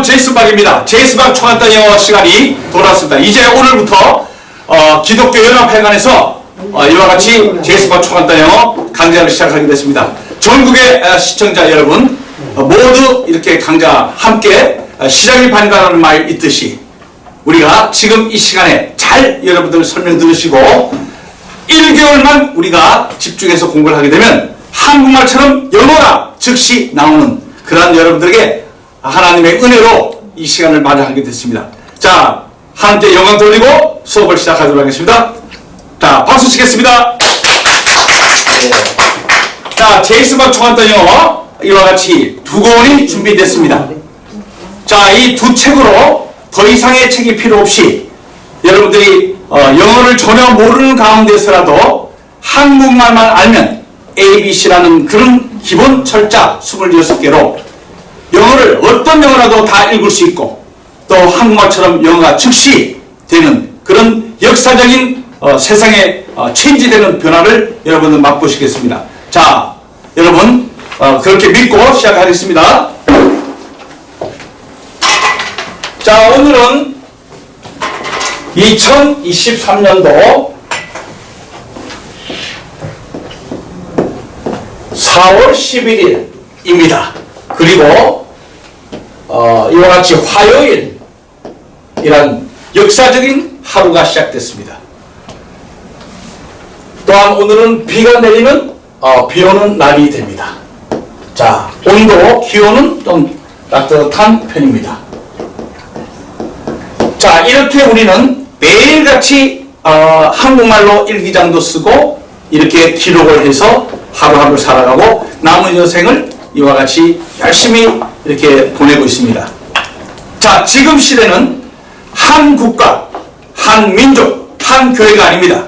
제이슨박입니다. 제이슨박 총한단 영어 시간이 돌아왔습니다. 이제 오늘부터 기독교 연합회관에서 이와 같이 제이슨박 총한단 영어 강좌를 시작하게 됐습니다. 전국의 시청자 여러분 모두 이렇게 강좌 함께 시작이 반가라는 말 있듯이 우리가 지금 이 시간에 잘 여러분들 설명 들으시고 1개월만 우리가 집중해서 공부를 하게 되면 한국말처럼 영어가 즉시 나오는 그러한 여러분들에게 하나님의 은혜로 이 시간을 마련하게 됐습니다. 자, 함께 영광 돌리고 수업을 시작하도록 하겠습니다. 자, 박수 치겠습니다. 자, 제이슨박 총한단 영어 이와 같이 두 권이 준비됐습니다. 자, 이 두 책으로 더 이상의 책이 필요 없이 여러분들이 영어를 전혀 모르는 가운데서라도 한국말만 알면 ABC라는 그런 기본 철자 26개로 영어를 어떤 영어라도 다 읽을 수 있고 또 한국말처럼 영어가 즉시 되는 그런 역사적인 세상에 체인지되는 변화를 여러분은 맛보시겠습니다. 자, 여러분 그렇게 믿고 시작하겠습니다. 자, 오늘은 2023년도 4월 11일입니다. 그리고 이와 같이 화요일이란 역사적인 하루가 시작됐습니다. 또한 오늘은 비가 내리는 비 오는 날이 됩니다. 자, 온도, 기온은 좀 따뜻한 편입니다. 자, 이렇게 우리는 매일같이 한국말로 일기장도 쓰고 이렇게 기록을 해서 하루하루 살아가고 남은 여생을 이와 같이 열심히 이렇게 보내고 있습니다. 자, 지금 시대는 한 국가, 한 민족, 한 교회가 아닙니다.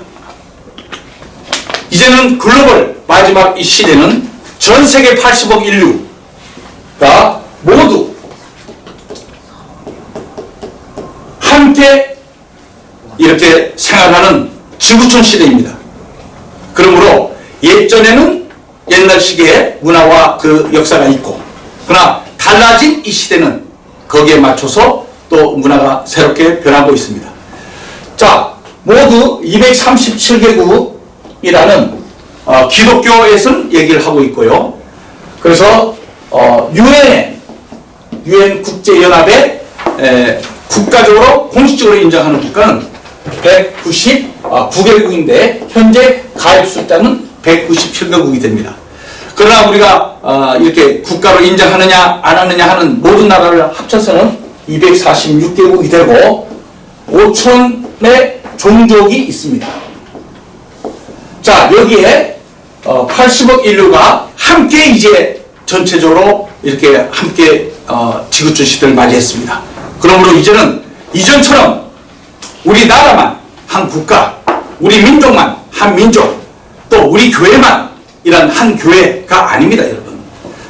이제는 글로벌 마지막 이 시대는 전 세계 80억 인류가 모두 함께 이렇게 생활하는 지구촌 시대입니다. 그러므로 예전에는 옛날 시기의 문화와 그 역사가 있고 그러나 달라진 이 시대는 거기에 맞춰서 또 문화가 새롭게 변하고 있습니다. 자, 모두 237개국이라는 기독교에서는 얘기를 하고 있고요. 그래서 UN 국제연합의 국가적으로 공식적으로 인정하는 국가는 199개국인데 현재 가입 숫자는 197개국이 됩니다. 그러나 우리가 이렇게 국가로 인정하느냐 안 하느냐 하는 모든 나라를 합쳐서는 246개국이 되고 5천의 종족이 있습니다. 자, 여기에 80억 인류가 함께 이제 전체적으로 이렇게 함께 지구촌 시대를 맞이했습니다. 그러므로 이제는 이전처럼 우리나라만 한 국가, 우리 민족만 한 민족, 또 우리 교회만 이런 한 교회가 아닙니다, 여러분.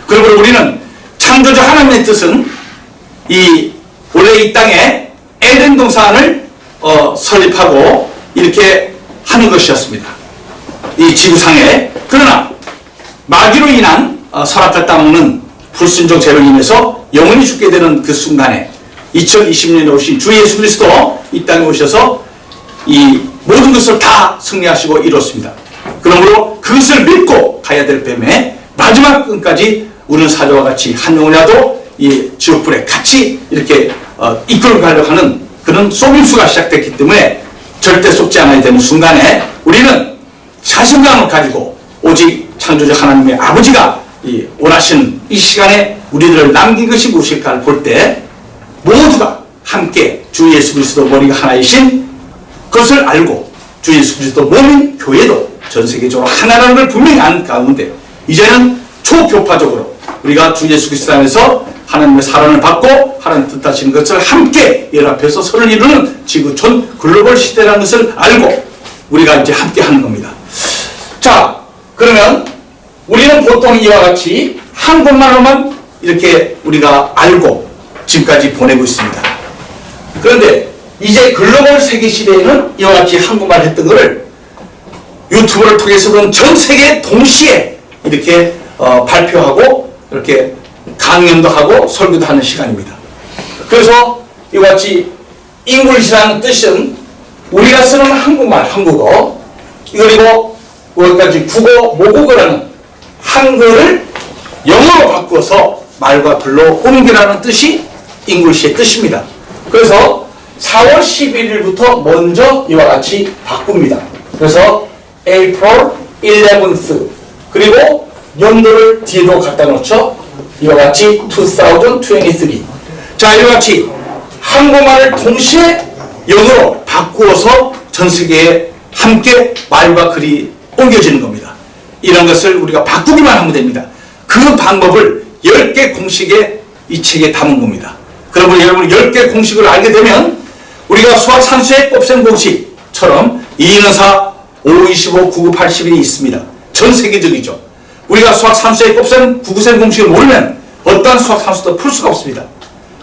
그러므로 우리는 창조주 하나님의 뜻은 원래 이 땅에 에덴 동산을 설립하고 이렇게 하는 것이었습니다. 이 지구상에. 그러나 마귀로 인한 선악과 따먹는 불순종 죄로 인해서 영원히 죽게 되는 그 순간에 2020년에 오신 주 예수 그리스도 이 땅에 오셔서 이 모든 것을 다 승리하시고 이뤘습니다. 그러므로 그것을 믿고 가야 될 뱀에 마지막 끈까지 우는 사자와 같이 한 영혼이라도 이 지옥불에 같이 이렇게 이끌고 가려고 하는 그런 속임수가 시작됐기 때문에 절대 속지 않아야 되는 순간에 우리는 자신감을 가지고 오직 창조주 하나님의 아버지가 원하시는 이 시간에 우리들을 남긴 것이 무엇일까를 볼 때 모두가 함께 주 예수 그리스도 머리가 하나이신 것을 알고 주 예수 그리스도 몸인 교회도 전 세계적으로 하나라는 걸 분명히 아는 가운데 이제는 초교파적으로 우리가 주 예수 그리스도 안에서 하나님의 사랑을 받고 하나님 뜻하시는 것을 함께 연합해서 선을 이루는 지구촌 글로벌 시대라는 것을 알고 우리가 이제 함께 하는 겁니다. 자, 그러면 우리는 보통 이와 같이 한국말로만 이렇게 우리가 알고 지금까지 보내고 있습니다. 그런데 이제 글로벌 세계 시대에는 이와 같이 한국말 했던 것을 유튜브를 통해서는 전 세계 동시에 이렇게 발표하고 이렇게 강연도 하고 설교도 하는 시간입니다. 그래서 이와 같이 English라는 뜻은 우리가 쓰는 한국말, 한국어, 그리고 여기까지 국어, 모국어라는 한글을 영어로 바꾸어서 말과 글로 옮기라는 뜻이 English의 뜻입니다. 그래서 4월 11일부터 먼저 이와 같이 바꿉니다. 그래서 April 11th 그리고 연도를 뒤로 갖다 놓죠. 이와 같이 2023. 자, 이와 같이 한국말을 동시에 영어로 바꾸어서 전 세계에 함께 말과 글이 옮겨지는 겁니다. 이런 것을 우리가 바꾸기만 하면 됩니다. 그 방법을 10개 공식에 이 책에 담은 겁니다. 그러면 여러분 10개 공식을 알게 되면 우리가 수학 산수의 곱셈 공식처럼 2는 4, 5, 25, 99, 81이 있습니다. 전 세계적이죠. 우리가 수학 산수의 곱셈, 구구셈 공식을 모르면 어떠한 수학 산수도 풀 수가 없습니다.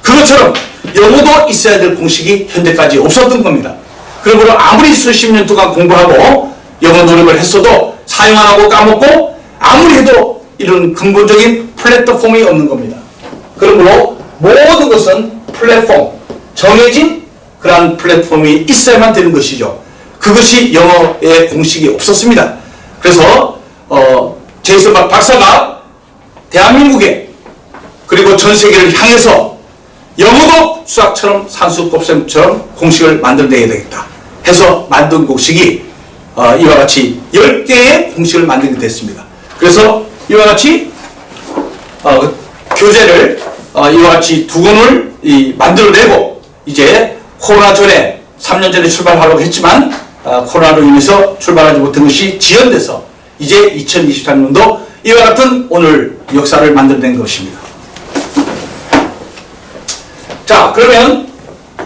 그것처럼 영어도 있어야 될 공식이 현재까지 없었던 겁니다. 그러므로 아무리 수십 년 동안 공부하고 영어 노력을 했어도 사용 안 하고 까먹고 아무리 해도 이런 근본적인 플랫폼이 없는 겁니다. 그러므로 모든 것은 플랫폼, 정해진 그러한 플랫폼이 있어야만 되는 것이죠. 그것이 영어의 공식이 없었습니다. 그래서 제이슨 박사가 대한민국에 그리고 전 세계를 향해서 영어도 수학처럼 산수 곱셈처럼 공식을 만들어내야 되겠다 해서 만든 공식이 이와 같이 10개의 공식을 만들게 됐습니다. 그래서 이와 같이 교재를 이와 같이 두 권을 만들어내고 이제 코로나 전에 3년 전에 출발하려고 했지만 코로나로 인해서 출발하지 못한 것이 지연돼서 이제 2023년도 이와 같은 오늘 역사를 만들어낸 것입니다. 자, 그러면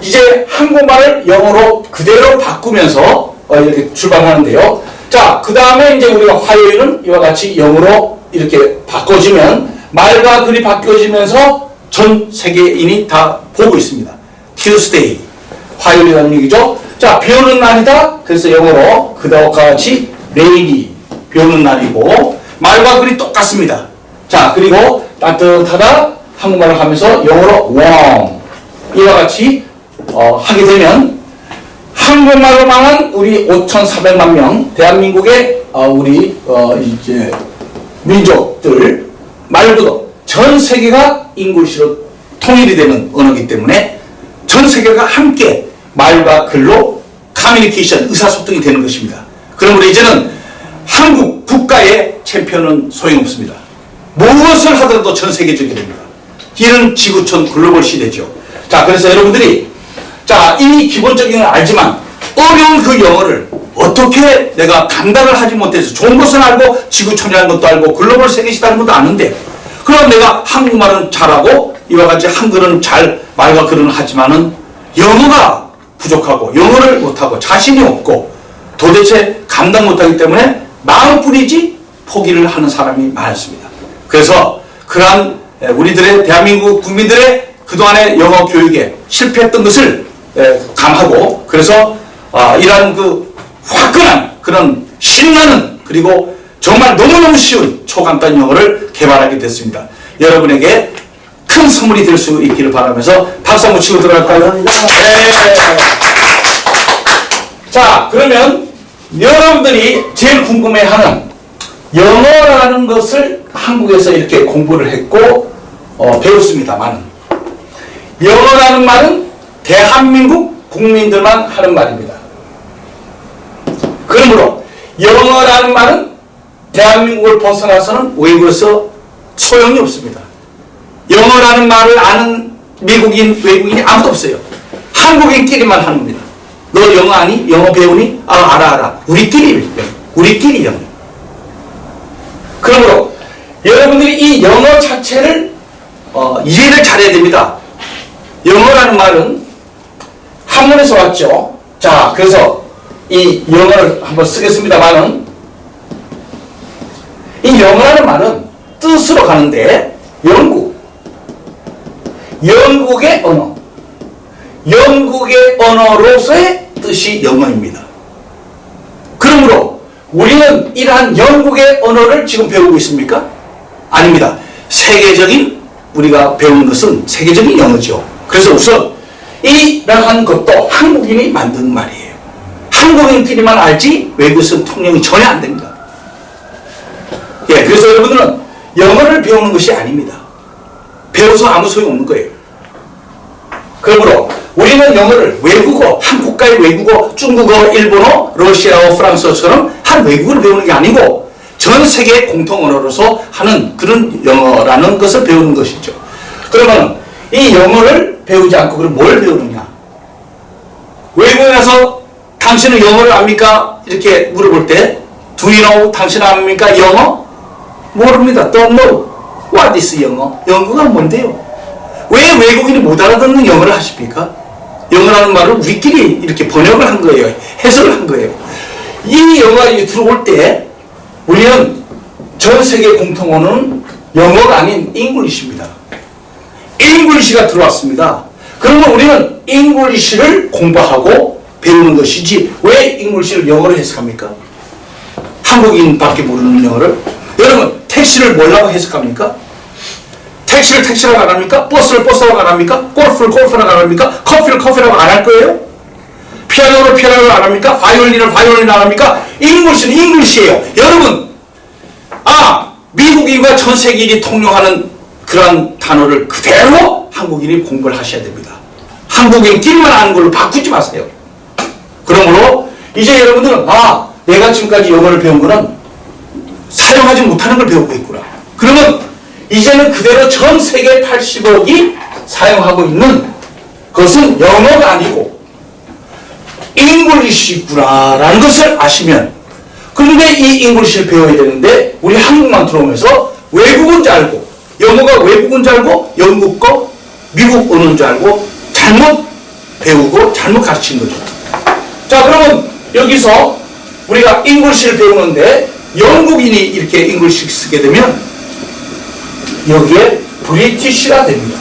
이제 한국말을 영어로 그대로 바꾸면서 이렇게 출발하는데요. 자, 그 다음에 이제 우리가 화요일은 이와 같이 영어로 이렇게 바꿔지면 말과 글이 바뀌어지면서 전 세계인이 다 보고 있습니다. Tuesday, 화요일이라는 얘기죠. 자, 비 오는 날이다. 그래서 영어로 그다음과 같이 rainy, 비 오는 날이고 말과 글이 똑같습니다. 자, 그리고 따뜻하다 한국말을 하면서 영어로 warm 이와 같이 하게 되면 한국말로만 우리 5,400만 명 대한민국의 우리 이제 민족들 말고도 전 세계가 잉글리시로 통일이 되는 언어이기 때문에 전 세계가 함께 말과 글로 커뮤니케이션, 의사소통이 되는 것입니다. 그러므로 이제는 한국 국가의 챔피언은 소용없습니다. 무엇을 하더라도 전 세계적이 됩니다. 이는 지구촌 글로벌 시대죠. 자, 그래서 여러분들이 자, 이 기본적인 걸 알지만 어려운 그 영어를 어떻게 내가 감당을 하지 못해서 좋은 것은 알고 지구촌이라는 것도 알고 글로벌 세계시다는 것도 아는데 그럼 내가 한국말은 잘하고 이와 같이 한글은 잘 말과 글은 하지만은 영어가 부족하고 영어를 못하고 자신이 없고 도대체 감당 못하기 때문에 마음뿐이지 포기를 하는 사람이 많습니다. 그래서 그러한 우리들의 대한민국 국민들의 그동안의 영어 교육에 실패했던 것을 감하고 그래서 이러한 그 화끈한 그런 신나는 그리고 정말 너무너무 쉬운 초간단 영어를 개발하게 됐습니다. 여러분에게 큰 선물이 될 수 있기를 바라면서 박수 한번 치고 들어갈까요? 네. 자, 그러면 여러분들이 제일 궁금해하는 영어라는 것을 한국에서 이렇게 공부를 했고 배웠습니다만 영어라는 말은 대한민국 국민들만 하는 말입니다. 그러므로 영어라는 말은 대한민국을 벗어나서는 외국에서 소용이 없습니다. 영어라는 말을 아는 미국인, 외국인이 아무도 없어요. 한국인끼리만 하는 겁니다. 너 영어 아니? 영어 배우니? 알아. 우리끼리 영어. 그러므로 여러분들이 이 영어 자체를 이해를 잘해야 됩니다. 영어라는 말은 한문에서 왔죠. 자, 그래서 이 영어를 한번 쓰겠습니다만은 이 영어라는 말은 뜻으로 가는데 영국의 언어, 영국의 언어로서의 뜻이 영어입니다. 그러므로 우리는 이러한 영국의 언어를 지금 배우고 있습니까? 아닙니다. 세계적인 우리가 배우는 것은 세계적인 영어죠. 그래서 우선 이러한 것도 한국인이 만든 말이에요. 한국인끼리만 알지 외국에서 통용이 전혀 안 됩니다. 예, 그래서 여러분들은 영어를 배우는 것이 아닙니다. 배워서 아무 소용 없는 거예요. 그러므로 우리는 영어를 외국어, 한 국가의 외국어, 중국어, 일본어, 러시아어, 프랑스어처럼 한 외국어를 배우는 게 아니고 전 세계 공통 언어로서 하는 그런 영어라는 것을 배우는 것이죠. 그러면 이 영어를 배우지 않고 그럼 뭘 배우느냐? 외국에 가서 당신은 영어를 압니까? 이렇게 물어볼 때 Do you know? 당신 압니까? 영어? 모릅니다. Don't know. What is 영어? 영어가 뭔데요? 왜 외국인이 못 알아듣는 영어를 하십니까? 영어라는 말을 우리끼리 이렇게 번역을 한 거예요. 해석을 한 거예요. 이 영어가 들어올 때 우리는 전 세계 공통 언어는 영어가 아닌 잉글리시입니다. 잉글리시가 들어왔습니다. 그러면 우리는 잉글리시를 공부하고 배우는 것이지 왜 잉글리시를 영어로 해석합니까? 한국인밖에 모르는 영어를. 여러분 택시를 뭐라고 해석합니까? 택시를 택시라고 안 합니까? 버스를 버스라고 안 합니까? 골프를 골프라고 안 합니까? 커피를 커피라고 안 할 거예요? 피아노를 피아노라고 안 합니까? 바이올린을 바이올린 안 합니까? 잉글리시는 잉글리시예요. 여러분 미국인과 전 세계인이 통용하는 그런 단어를 그대로 한국인이 공부를 하셔야 됩니다. 한국인끼리만 아는 걸로 바꾸지 마세요. 그러므로 이제 여러분들은 내가 지금까지 영어를 배운 거는 사용하지 못하는 걸 배우고 있구나. 그러면 이제는 그대로 전 세계 80억이 사용하고 있는 것은 영어가 아니고 잉글리시구나라는 것을 아시면, 그런데 이 잉글리시를 배워야 되는데 우리 한국만 들어오면서 외국어인 줄 알고 영어가 외국어인 줄 알고 영국 거 미국 언어인 줄 알고 잘못 배우고 잘못 가르친 거죠. 자, 그러면 여기서 우리가 잉글리시를 배우는데 영국인이 이렇게 잉글리시 쓰게 되면 여기에 브리티시가 됩니다.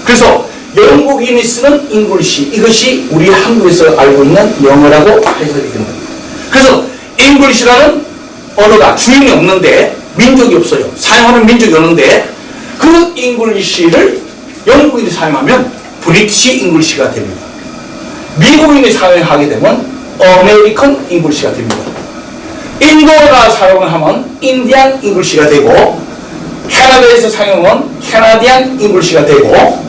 그래서 영국인이 쓰는 잉글리시, 이것이 우리 한국에서 알고 있는 영어라고 해석이 됩니다. 그래서 잉글리시라는 언어가 주인이 없는데, 민족이 없어요. 사용하는 민족이 없는데 그 잉글리시를 영국인이 사용하면 브리티시 잉글리시가 됩니다. 미국인이 사용하게 되면 아메리칸 잉글리시가 됩니다. 인도가 사용을 하면 인디안 잉글리시가 되고, 캐나다에서 사용하면 캐나디안 잉글리시가 되고,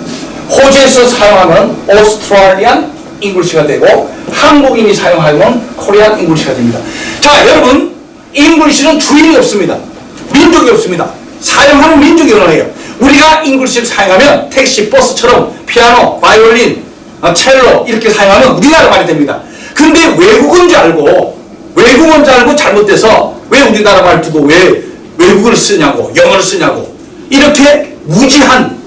호주에서 사용하면 오스트레일리안 잉글리시가 되고, 한국인이 사용하면 코리안 잉글리시가 됩니다. 자, 여러분, 잉글리시는 주인이 없습니다. 민족이 없습니다. 사용하는 민족이 언어예요. 우리가 잉글리시를 사용하면 택시, 버스처럼 피아노, 바이올린, 첼로 이렇게 사용하면 우리나라 말이 됩니다. 근데 외국어인 줄 알고 잘못돼서 왜 우리나라 말 두고 왜 외국어를 쓰냐고, 영어를 쓰냐고, 이렇게 무지한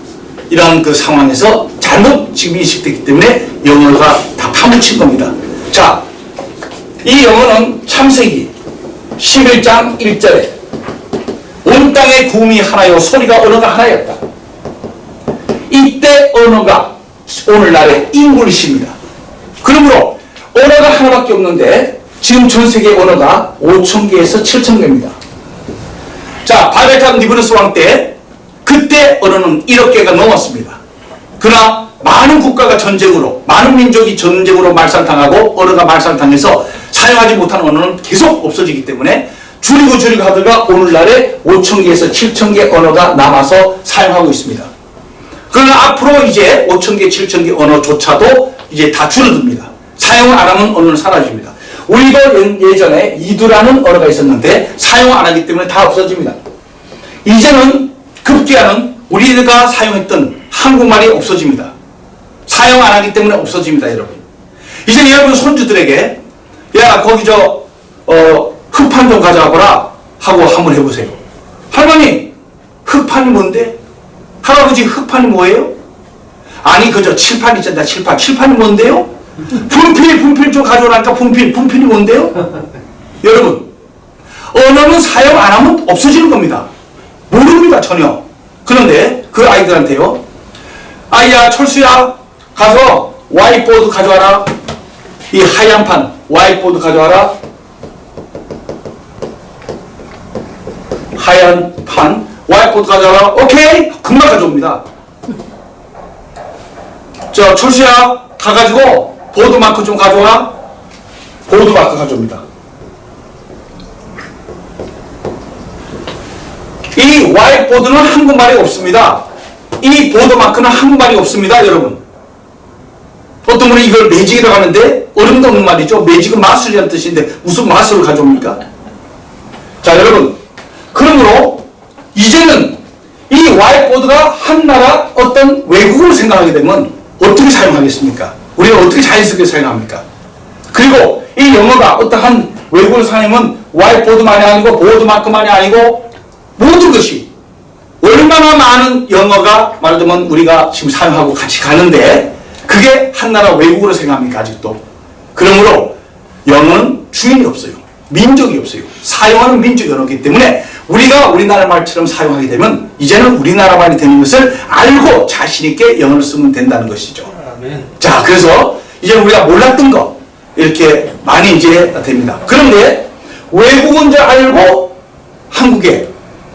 이런 그 상황에서 잘못 지금 인식됐기 때문에 영어가 다 파묻힌 겁니다. 자, 이 영어는 창세기 11장 1절에 온 땅의 구음이 하나요, 소리가 언어가 하나였다. 이때 언어가 오늘날의 잉글리시입니다. 그러므로 언어가 하나밖에 없는데 지금 전 세계 언어가 5,000개에서 7,000개입니다. 자, 바벨탑 니브루스 왕 때 그때 언어는 1억 개가 넘었습니다. 그러나 많은 국가가 전쟁으로, 많은 민족이 전쟁으로 말살당하고 언어가 말살당해서 사용하지 못하는 언어는 계속 없어지기 때문에 줄이고 하다가 오늘날에 5,000개에서 7,000개 언어가 남아서 사용하고 있습니다. 그러나 앞으로 이제 5,000개, 7,000개 언어조차도 이제 다 줄어듭니다. 사용을 안 하면 언어는 사라집니다. 우리도 예전에 이두라는 언어가 있었는데 사용 안 하기 때문에 다 없어집니다. 이제는 급기야는 우리가 사용했던 한국말이 없어집니다. 사용 안 하기 때문에 없어집니다, 여러분. 이제 여러분 손주들에게 야, 거기 흑판 좀 가져와보라 하고 한번 해보세요. 할머니, 흑판이 뭔데? 할아버지, 흑판이 뭐예요? 아니, 그저 칠판 있잖아, 칠판. 칠판이 뭔데요? 분필 좀 가져오라니까. 분필이 뭔데요? 여러분, 언어는 사용 안 하면 없어지는 겁니다. 모릅니다, 전혀. 그런데 그 아이들한테요, 아이야, 철수야, 가서 와이트보드 가져와라. 이 하얀 판 와이트보드 가져와라. 하얀 판 와이트보드 가져와라. 오케이, 금방 가져옵니다. 저 철수야 가가지고 보드마크 좀 가져와. 보드마크 가져옵니다. 이 화이트보드는 한국말이 없습니다. 이 보드마크는 한국말이 없습니다, 여러분. 어떤 분은 이걸 매직이라고 하는데 어림도 없는 말이죠. 매직은 마술이라는 뜻인데 무슨 마술을 가져옵니까? 자, 여러분, 그러므로 이제는 이 화이트보드가 한 나라 어떤 외국어를 생각하게 되면 어떻게 사용하겠습니까? 우리가 어떻게 자연스럽게 사용합니까? 그리고 이 영어가 어떠한 외국어를 사용하면 화이트보드만이 아니고 보드마크만이 아니고 모든 것이 얼마나 많은 영어가 말하자면 우리가 지금 사용하고 같이 가는데 그게 한 나라 외국어로 생각합니까? 아직도. 그러므로 영어는 주인이 없어요. 민족이 없어요. 사용하는 민족이 없기 때문에 우리가 우리나라 말처럼 사용하게 되면 이제는 우리나라 말이 되는 것을 알고 자신있게 영어를 쓰면 된다는 것이죠. 아멘. 자, 그래서 이제 우리가 몰랐던 거 이렇게 많이 이제 됩니다. 그런데 외국어인 줄 알고 한국에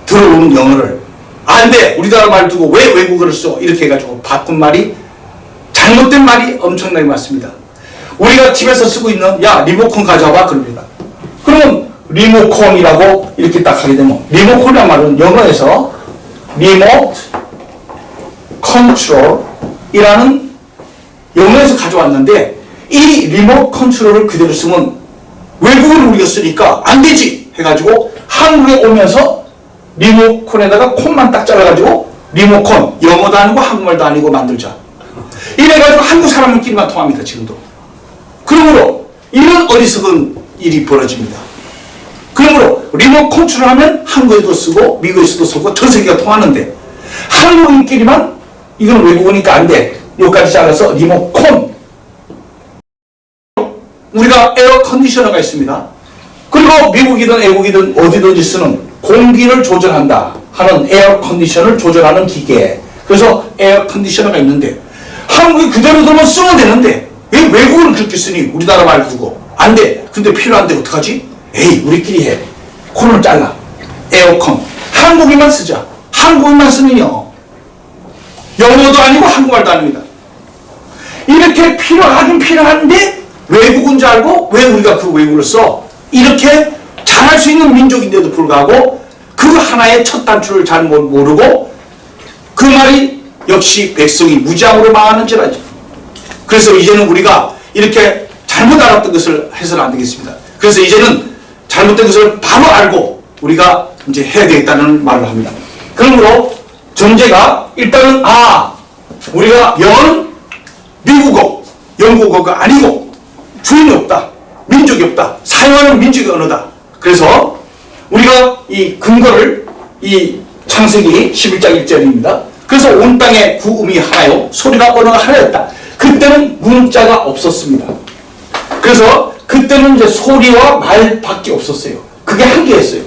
들어오는 영어를 안 돼! 우리나라 말 두고 왜 외국어를 써? 이렇게 해가지고 바꾼 말이 잘못된 말이 엄청나게 많습니다. 우리가 집에서 쓰고 있는 야 리모컨 가져와 그럽니다. 그러면 리모컨이라고 이렇게 딱 하게 되면 리모컨이라는 말은 영어에서 리모트 컨트롤이라는 영어에서 가져왔는데 이 리모트 컨트롤을 그대로 쓰면 외국어를 우리가 쓰니까 안 되지 해가지고 한국에 오면서 리모컨에다가 콘만 딱 잘라가지고 리모컨 영어도 아니고 한국말도 아니고 만들자. 이래가지고 한국 사람들끼리만 통합니다. 지금도. 그러므로 이런 어리석은 일이 벌어집니다. 그러므로 리모컨 컨트롤하면 한국에도 쓰고 미국에서도 쓰고 전 세계가 통하는데 한국인끼리만 이건 외국어니까 안 돼. 여기까지 잘라서 리모컨. 우리가 에어 컨디셔너가 있습니다. 그리고 미국이든 외국이든 어디든지 쓰는 공기를 조절한다 하는 에어 컨디션을 조절하는 기계. 그래서 에어 컨디셔너가 있는데 한국이 그대로 두면 쓰면 되는데 왜 외국어를 그렇게 쓰니? 우리나라 말 두고 안 돼. 근데 필요한데 어떡하지? 에이 우리끼리 해. 콘을 잘라. 에어컨. 한국인만 쓰자. 한국인만 쓰는 영어. 영어도 아니고 한국말도 아닙니다. 이렇게 필요하긴 필요한데 외국어인 줄 알고 왜 우리가 그 외국어를 써? 이렇게 잘할 수 있는 민족인데도 불구하고 그 하나의 첫 단추를 잘 모르고 그 말이 역시 백성이 무지함으로 망하는지라죠. 그래서 이제는 우리가 이렇게 잘못 알았던 것을 해서는 안 되겠습니다. 그래서 이제는 잘못된 것을 바로 알고 우리가 이제 해야 되겠다는 말을 합니다. 그러므로 전제가 일단은 우리가 영어는 미국어, 영국어가 아니고 주인이 없다. 민족이 없다. 사용하는 민족의 언어다. 그래서 우리가 이 근거를 이 창세기 11장 1절입니다. 그래서 온 땅에 구음이 하나요. 소리가 언어가 하나였다. 그때는 문자가 없었습니다. 그래서 그때는 이제 소리와 말밖에 없었어요. 그게 한계였어요.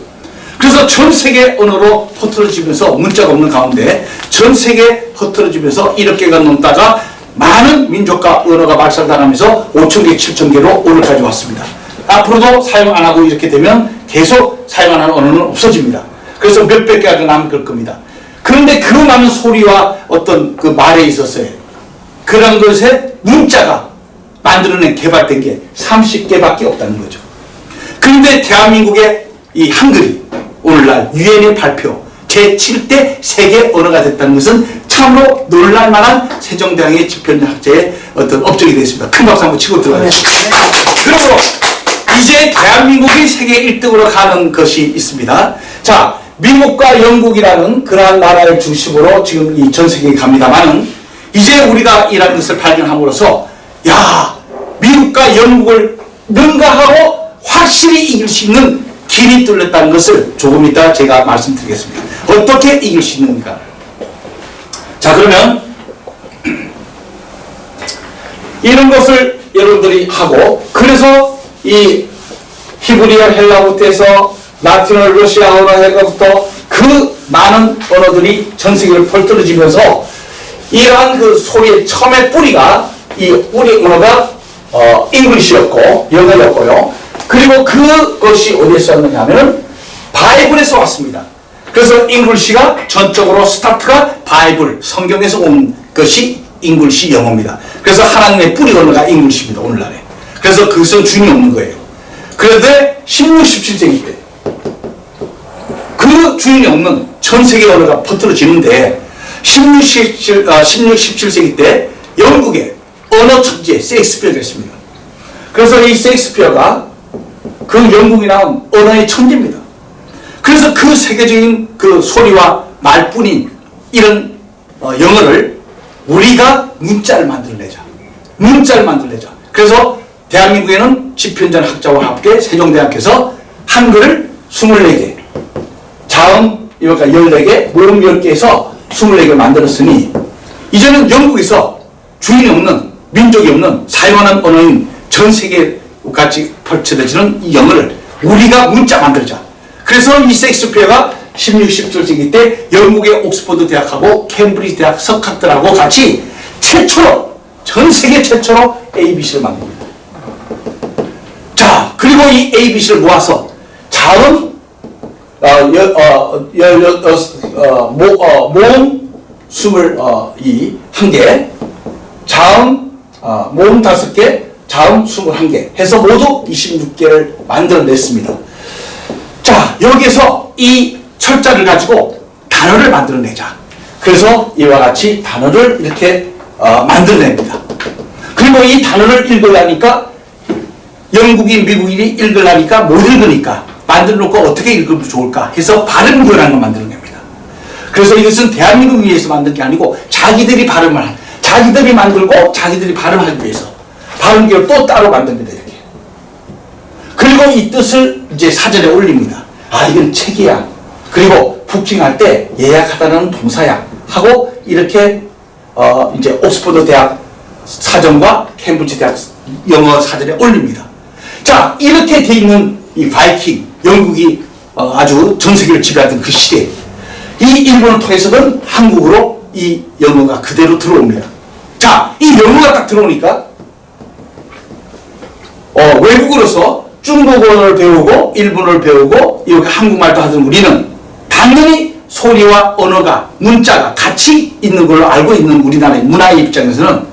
그래서 전 세계 언어로 흩어지면서 문자가 없는 가운데 전 세계 흩어지면서 1억 개가 넘다가 많은 민족과 언어가 발달하면서 5,000개, 7,000개로 오늘까지 왔습니다. 앞으로도 사용 안 하고 이렇게 되면 계속 사용 안 하는 언어는 없어집니다. 그래서 몇백 개가 남을 겁니다. 그런데 그 많은 소리와 어떤 그 말에 있었어요. 그런 것에 문자가 만들어낸 개발된 게 30개밖에 없다는 거죠. 그런데 대한민국의 이 한글이 오늘날 유엔의 발표 제7대 세계 언어가 됐다는 것은 참으로 놀랄만한 세종대왕의 집현학자의 어떤 업적이 되었습니다. 큰 박수 한번 치고 들어가겠습니다. 그리고 이제 대한민국이 세계 1등으로 가는 것이 있습니다. 자, 미국과 영국이라는 그러한 나라를 중심으로 지금 이 전 세계에 갑니다만은 이제 우리가 이라는 것을 발견함으로써 미국과 영국을 능가하고 확실히 이길 수 있는 길이 뚫렸다는 것을 조금 이따 제가 말씀드리겠습니다. 어떻게 이길 수 있는가? 자, 그러면 이런 것을 여러분들이 하고 그래서 이 히브리어 헬라어부터 해서 라틴어 러시아어로 해서부터 그 많은 언어들이 전 세계를 펼쳐지면서 이러한 그 소리의 처음의 뿌리가 이 우리 언어가 잉글리시였고 영어였고요. 그리고 그것이 어디에서 왔느냐 하면 바이블에서 왔습니다. 그래서 잉글리시가 전적으로 스타트가 바이블 성경에서 온 것이 잉글리시 영어입니다. 그래서 하나님의 뿌리 언어가 잉글리시입니다. 오늘날에. 그래서 그것은 주인이 없는 거예요. 그런데 16, 17세기 때 그 주인이 없는 전 세계 언어가 퍼뜨려지는데 16, 17세기 때 영국의 언어 천재 셰익스피어가 있습니다. 그래서 이 셰익스피어가 그 영국이 나온 언어의 천재입니다. 그래서 그 세계적인 그 소리와 말뿐인 이런 영어를 우리가 문자를 만들어내자. 문자를 만들어내자. 그래서 대한민국에는 집현전 학자와 함께 세종대학교에서 한글을 24개, 자음 14개, 모음 10개에서 24개를 만들었으니 이제는 영국에서 주인이 없는, 민족이 없는 사용하는 언어인 전 세계 같이 펼쳐지는 이 영어를 우리가 문자 만들자. 그래서 이 셰익스피어가 16, 17세기 때 영국의 옥스퍼드 대학하고 캠브리지 대학 석학들하고 같이 최초로, 전 세계 최초로 ABC를 만듭니다. 자, 그리고 이 ABC를 모아서 자음, 모음 21개, 자음, 모음 5개, 자음 21개 해서 모두 26개를 만들어냈습니다. 자, 여기에서 이 철자를 가지고 단어를 만들어내자. 그래서 이와 같이 단어를 이렇게 만들어냅니다. 그리고 이 단어를 읽으려니까 영국인, 미국인이 읽으려니까 못 읽으니까 만들어놓고 어떻게 읽으면 좋을까 해서 발음교라는 걸 만들어냅니다. 그래서 이것은 대한민국을 위해서 만든 게 아니고 자기들이 자기들이 만들고 자기들이 발음하기 위해서 발음교를 또 따로 만듭니다. 이렇게. 그리고 이 뜻을 이제 사전에 올립니다. 아, 이건 책이야. 그리고 부킹할 때 예약하다는 동사야 하고 이렇게 이제 옥스퍼드 대학 사전과 캠브리지 대학 영어 사전에 올립니다. 자, 이렇게 돼 있는 이 바이킹, 영국이 아주 전 세계를 지배하던 그 시대, 이 일본을 통해서는 한국으로 이 영어가 그대로 들어옵니다. 자, 이 영어가 딱 들어오니까 외국으로서 중국어를 배우고 일본어를 배우고 이렇게 한국말도 하던 우리는 당연히 소리와 언어가, 문자가 같이 있는 걸로 알고 있는 우리나라의 문화의 입장에서는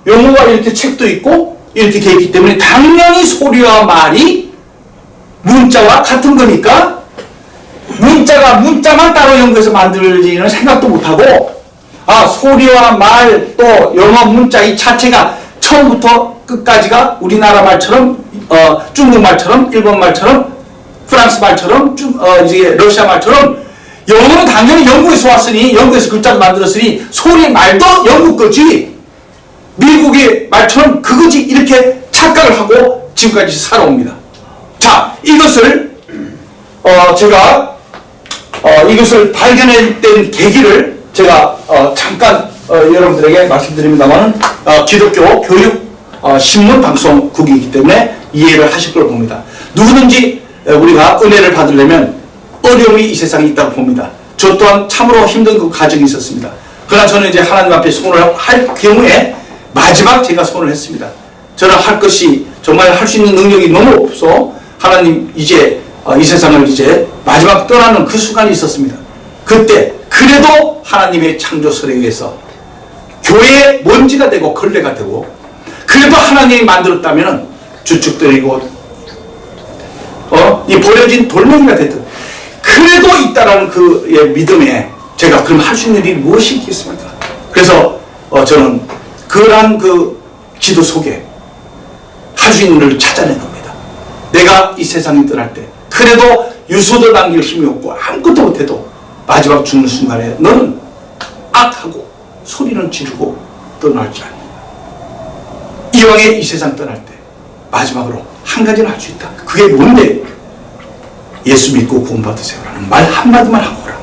영어가 이렇게 책도 있고 이렇게 되어 있기 때문에 당연히 소리와 말이 문자와 같은 거니까 문자만 따로 연구해서 만들지는 생각도 못하고 소리와 말 또 영어 문자 이 자체가 처음부터 끝까지가 우리나라 말처럼 중국 말처럼 일본 말처럼 프랑스 말처럼 이제 러시아 말처럼 영어는 당연히 영국에서 왔으니 영국에서 글자를 만들었으니 소리 말도 영국 거지 미국의 말처럼 그거지 이렇게 착각을 하고 지금까지 살아옵니다. 자, 이것을 제가 이것을 발견했던 계기를 제가 잠깐 여러분들에게 말씀드립니다만 기독교 교육 신문 방송국이기 때문에 이해를 하실 걸 봅니다. 누구든지 우리가 은혜를 받으려면 어려움이 이 세상에 있다고 봅니다. 저 또한 참으로 힘든 그 과정이 있었습니다. 그러나 저는 이제 하나님 앞에 소원을 할 경우에 마지막 제가 소원을 했습니다. 저는 할 것이 정말 할 수 있는 능력이 너무 없어 하나님 이제 이 세상을 이제 마지막 떠나는 그 순간이 있었습니다. 그때 그래도 하나님의 창조설에 의해서 교회의 먼지가 되고 걸레가 되고 그래도 하나님이 만들었다면 주축들이고 이 버려진 돌멩이가 됐든 그래도 있다라는 그 믿음에 제가 그럼 할 수 있는 일이 무엇이 있겠습니까? 그래서 저는 그러한 그 기도 속에 할 수 있는 일을 찾아낸 겁니다. 내가 이 세상에 떠날 때 그래도 유서도 남길 힘이 없고 아무것도 못해도 마지막 죽는 순간에 너는 악하고 소리는 지르고 떠날 줄 아니. 이왕에 이 세상 떠날 때 마지막으로 한 가지는 할 수 있다. 그게 뭔데? 예수 믿고 구원받으세요라는 말 한마디만 하고 오라.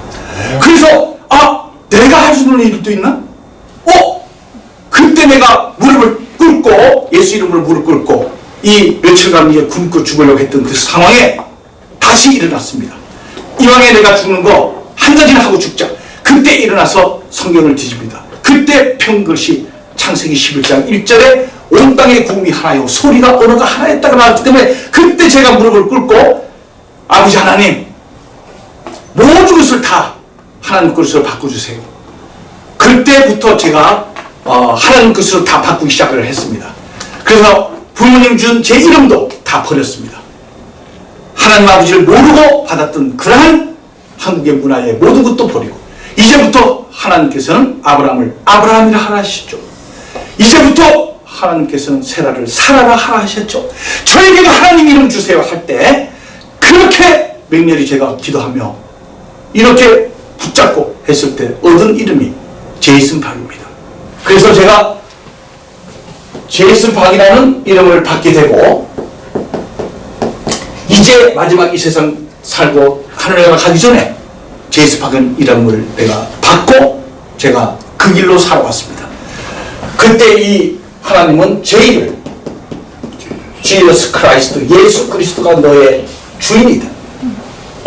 그래서 내가 할 수 있는 일이 또 있나? 그때 내가 무릎을 꿇고 예수 이름으로 무릎 꿇고 이 며칠간 이제 굶고 죽으려고 했던 그 상황에 다시 일어났습니다. 이왕에 내가 죽는 거 한 가지는 하고 죽자. 그때 일어나서 성경을 뒤집니다. 그때 편 것이 창세기 11장 1절에 온 땅의 구음이 하나요 소리가 언어가 하나였다가 나왔기 때문에 그때 제가 무릎을 꿇고 아버지 하나님 모든 것을 다 하나님 것으로 바꿔주세요. 그때부터 제가 하나님 것으로 다 바꾸기 시작을 했습니다. 그래서 부모님 준 제 이름도 다 버렸습니다. 하나님 아버지를 모르고 받았던 그러한 한국의 문화의 모든 것도 버리고, 이제부터 하나님께서는 아브라함을 아브라함이라 하라 하셨죠. 이제부터 하나님께서는 세라를 사라라 하라 하셨죠. 저에게도 하나님 이름 주세요 할 때 그렇게 맹렬히 제가 기도하며 이렇게 붙잡고 했을 때 얻은 이름이 제이슨 박입니다. 그래서 제가 제이슨 박이라는 이름을 받게 되고, 이제 마지막 이 세상 살고 하늘에 가기 전에 제이슨 박은 이름을 내가 받고 제가 그 길로 살아왔습니다. 그때 이 하나님은 제 일을 Jesus Christ, 예수 그리스도가 너의 주인이다.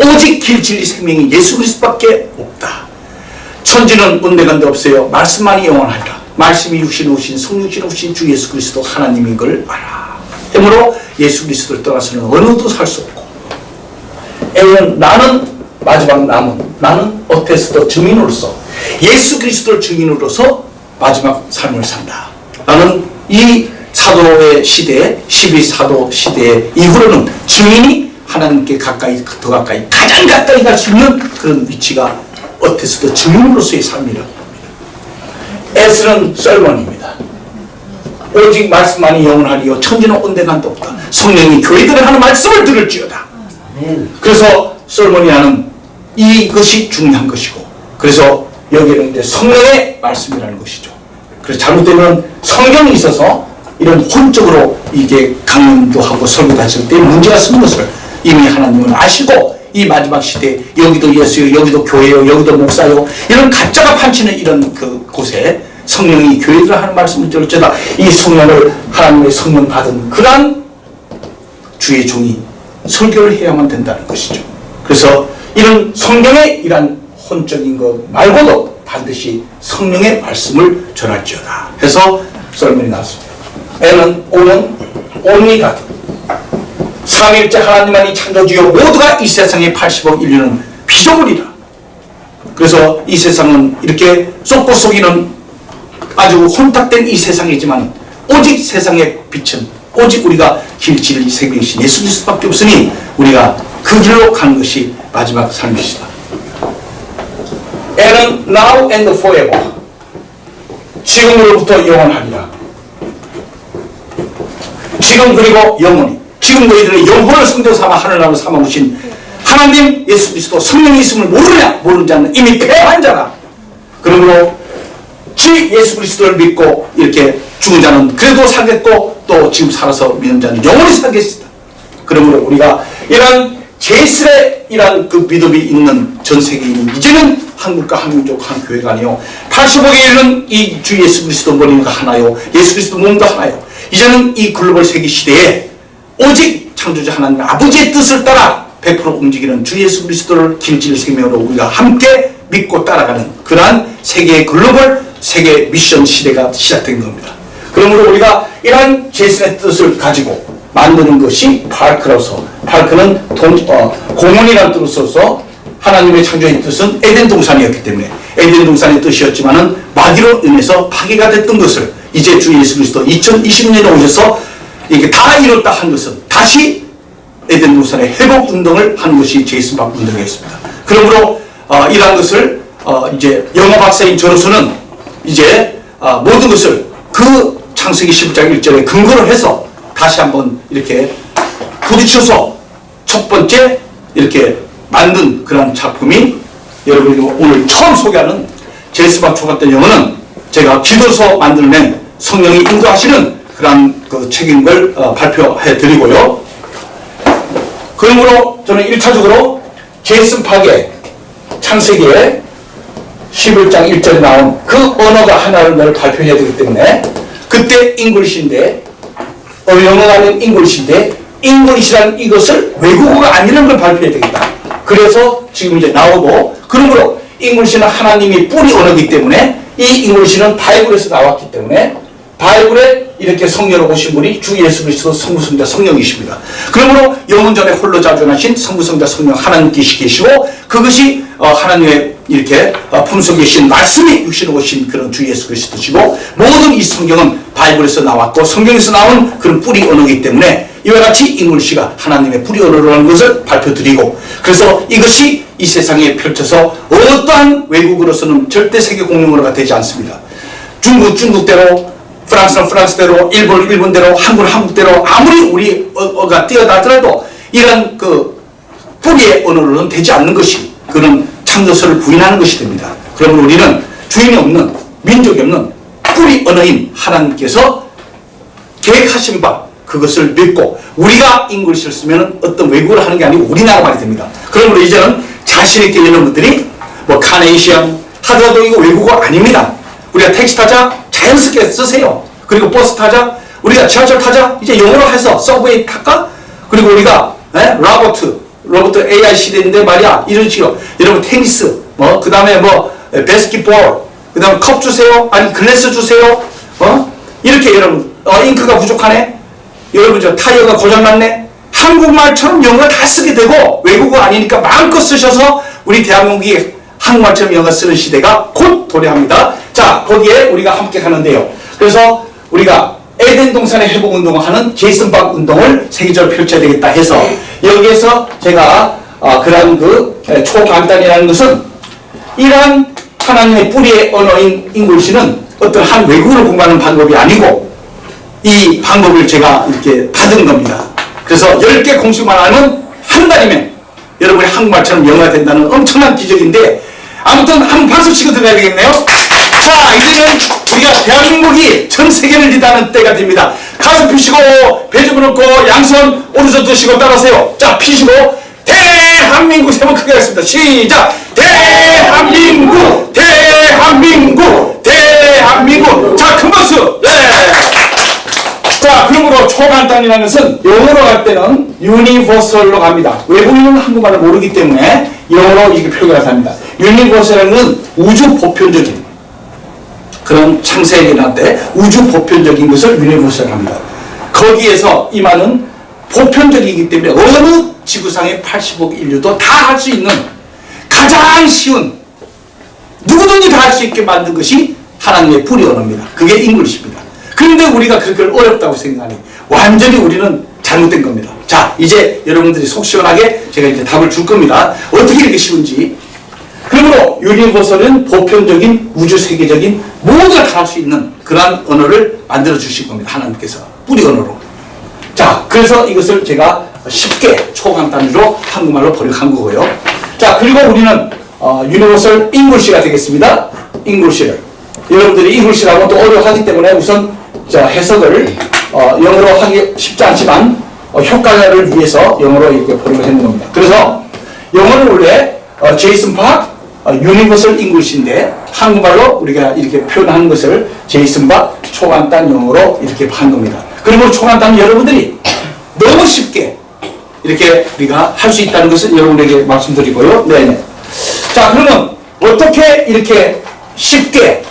오직 길 진리 생명이 예수 그리스도밖에 없다. 천지는 온데간데 없어요. 말씀만이 영원하리라. 말씀이 육신 오신 성육신 오신 주 예수 그리스도 하나님인 걸 알아. 그러므로 예수 그리스도를 떠나서는 어느 누구도 살 수 없고, 나는 마지막 남은 나는 어테스도 증인으로서 예수 그리스도를 증인으로서 마지막 삶을 산다. 나는 이 사도의 시대에 12사도 시대 이후로는 증인이 하나님께 가까이 더 가까이 가장 가까이 갈 수 있는 그런 위치가 어테스도 증인으로서의 삶이라고 합니다. S는 썰머니입니다. 오직 말씀만이 영원하리요 천지는 온데간도 없다. 성령이 교회들에 하는 말씀을 들을지어다. 그래서 썰머니라는 이것이 중요한 것이고, 그래서 여기는 이제 성령의 말씀이라는 것이죠. 그래서 잘못되면 성경이 있어서 이런 혼적으로 이게 강연도 하고 설교도 하실 때 문제가 생긴 것을 이미 하나님은 아시고, 이 마지막 시대에 여기도 예수요, 여기도 교회요, 여기도 목사요, 이런 가짜가 판치는 이런 그 곳에 성령이 교회들 하는 말씀을 들을지어다. 이 성령을 하나님의 성령 받은 그러한 주의 종이 설교를 해야만 된다는 것이죠. 그래서 이런 성경의 이런 혼적인 것 말고도 반드시 성령의 말씀을 전할지어다 해서 썰문이 나왔습니다. N은 O는 only God, 삼위일체 하나님만이 창조주요 모두가 이 세상의 80억 인류는 피조물이라. 그래서 이 세상은 이렇게 쏙고 속이는 아주 혼탁된 이 세상이지만 오직 세상의 빛은 오직 우리가 길 진리 생명이신 예수 그리스도밖에 없으니 우리가 그 길로 가는 것이 마지막 삶이시다. N은 now and forever, 지금으로부터 영원하리라. 지금 그리고 영원히, 지금 너희들의 영혼을 성전 삼아 하늘나라로 삼아오신 하나님 예수 그리스도 성령이 있음을 모르냐? 모르는 자는 이미 패한 자라. 그러므로 주 예수 그리스도를 믿고 이렇게 죽은 자는 그래도 살겠고, 또 지금 살아서 믿는 자는 영원히 살겠습니다. 그러므로 우리가 이런 제이슨의 이런 그 믿음이 있는 전 세계에 있는, 이제는 한국과 한민족 한 교회가 아니요 80억에 이르는 이 주 예수 그리스도 머리가 하나요, 예수 그리스도 몸도 하나요. 이제는 이 글로벌 세계 시대에 오직 창조자 하나님 아버지의 뜻을 따라 100% 움직이는 주 예수 그리스도를 길질 생명으로 우리가 함께 믿고 따라가는 그러한 세계의 글로벌 세계 미션 시대가 시작된 겁니다. 그러므로 우리가 이러한 제이슨의 뜻을 가지고 만드는 것이 파크로서, 파크는 공원이라는 뜻으로서 하나님의 창조의 뜻은 에덴 동산이었기 때문에 에덴 동산의 뜻이었지만은 마귀로 인해서 파괴가 됐던 것을 이제 주 예수 그리스도 2020년에 오셔서 이게 다 이뤘다 한 것은 다시 에덴 동산의 회복 운동을 하는 것이 제이슨 박 운동이었습니다. 그러므로 이러한 것을 이제 영어 박사인 저로서는 이제 모든 것을 그 창세기 11장 1절에 근거를 해서 다시 한번 이렇게 부딪혀서 첫 번째 이렇게 만든 그런 작품이 여러분이 오늘 처음 소개하는 제이슨 박 초등학교 영어는 제가 기도서 만들어낸 성령이 인도하시는 그런 그 책인 걸 발표해 드리고요. 그러므로 저는 1차적으로 제이슨 박의 창세기에 11장 1절에 나온 그 언어가 하나를 발표해야 되기 때문에, 그때 잉글리시인데 영어가 아닌 잉글리시인데 잉글리시라는 이것을 외국어가 아니라는 걸 발표해야 되겠다. 그래서 지금 이제 나오고, 그러므로 잉글리시는 하나님이 뿌리 언어이기 때문에 이 잉글리시는 바이블에서 나왔기 때문에 바이블에 이렇게 성령으로 오신 분이 주 예수 그리스도 성부성자 성령이십니다. 그러므로 영원 전에 홀로 자존하신 성부성자 성령 하나님께서 계시고 그것이 하나님의 이렇게 품속에 계신 말씀이 육신으로 오신 그런 주 예수 그리스도시고 모든 이 성경은 바이블에서 나왔고 성경에서 나온 그런 뿌리 언어이기 때문에 이와 같이 잉글리시가 하나님의 뿌리 언어라는 것을 발표드리고 그래서 이것이 이 세상에 펼쳐서 어떠한 외국으로서는 절대 세계 공용 언어가 되지 않습니다. 중국대로 프랑스는 프랑스대로 일본은 일본대로 한국은 한국대로 아무리 우리 어가 뛰어나더라도 이런 그 뿌리의 언어로는 되지 않는 것이 그런 참조서를 부인하는 것이 됩니다. 그러면 우리는 주인이 없는 민족이 없는 뿌리 언어인 하나님께서 계획하신 바 그것을 믿고 우리가 잉글리시를 쓰면 어떤 외국어를 하는 게 아니고 우리나라 말이 됩니다. 그러므로 이제는 자신있게 여러분들이 뭐 카네이션 하더라도 이거 외국어 아닙니다. 우리가 택시 타자 자연스럽게 쓰세요. 그리고 버스 타자 우리가 지하철 타자 이제 영어로 해서 서브웨이 탈까? 그리고 우리가 로버트 AI 시대인데 말이야 이런 식으로 여러분 테니스 그 다음에 뭐 바스켓볼 그 다음에 컵 주세요 아니 글래스 주세요 이렇게 여러분 잉크가 부족하네 여러분 저 타이어가 고장났네 한국말처럼 영어를 다 쓰게 되고 외국어 아니니까 마음껏 쓰셔서 우리 대한민국이 한국말처럼 영어 쓰는 시대가 곧 도래합니다. 자 거기에 우리가 함께 가는데요. 그래서 우리가 에덴 동산의 회복 운동을 하는 제이슨 박 운동을 세계적으로 펼쳐야 되겠다 해서 여기에서 제가 그런 그 초간단이라는 것은 이러한 하나님의 뿌리의 언어인 잉글리시는 어떤 한 외국어를 공부하는 방법이 아니고 이 방법을 제가 이렇게 받은 겁니다. 그래서 10개 공식만 하면 한 달이면 여러분이 한국말처럼 영어가 된다는 엄청난 기적인데 아무튼 한번 박수 치고 들어가야 되겠네요. 자 이제는 우리가 대한민국이 전 세계를 리드하는 때가 됩니다. 가슴 피시고 배 집어넣고 양손 오른손 드시고 따라하세요. 자 피시고 대한민국 세 번 크게 하겠습니다. 시작 대한민국 대한민국 대한민국 자 큰 박수. 네. 자 그러므로 초간단이라는 것은 영어로 갈 때는 유니버설로 갑니다. 외국인은 한국말을 모르기 때문에 영어로 이렇게 표기를 합니다. 유니버설이라는 건 우주 보편적인 그런 창세기에 나올 때 우주 보편적인 것을 유니버설이라고 합니다. 거기에서 이 말은 보편적이기 때문에 어느 지구상의 80억 인류도 다 할 수 있는 가장 쉬운 누구든지 다 할 수 있게 만든 것이 하나님의 뿌리 언어입니다. 그게 잉글리시입니다. 그런데 우리가 그걸 어렵다고 생각하니 완전히 우리는 잘못된 겁니다. 자 이제 여러분들이 속 시원하게 제가 이제 답을 줄 겁니다. 어떻게 이렇게 쉬운지. 그러므로 유니버설은 보편적인 우주 세계적인 모두가 다 할 수 있는 그러한 언어를 만들어 주실 겁니다. 하나님께서 뿌리 언어로. 자 그래서 이것을 제가 쉽게 초간단위로 한국말로 번역한 거고요. 자 그리고 우리는 유니버설 잉글리시가 되겠습니다. 잉글리시를 여러분들이 잉글리시라고 또 어려워하기 때문에 우선 자 해석을 영어로 하기 쉽지 않지만 효과를 위해서 영어로 이렇게 번역을 해놓은 겁니다. 그래서 영어는 원래 제이슨 박 유니버설 잉글리시인데 한국말로 우리가 이렇게 표현하는 것을 제이슨 박 초간단 영어로 이렇게 한 겁니다. 그리고 초간단 여러분들이 너무 쉽게 이렇게 우리가 할 수 있다는 것을 여러분에게 말씀드리고요. 네네. 자 그러면 어떻게 이렇게 쉽게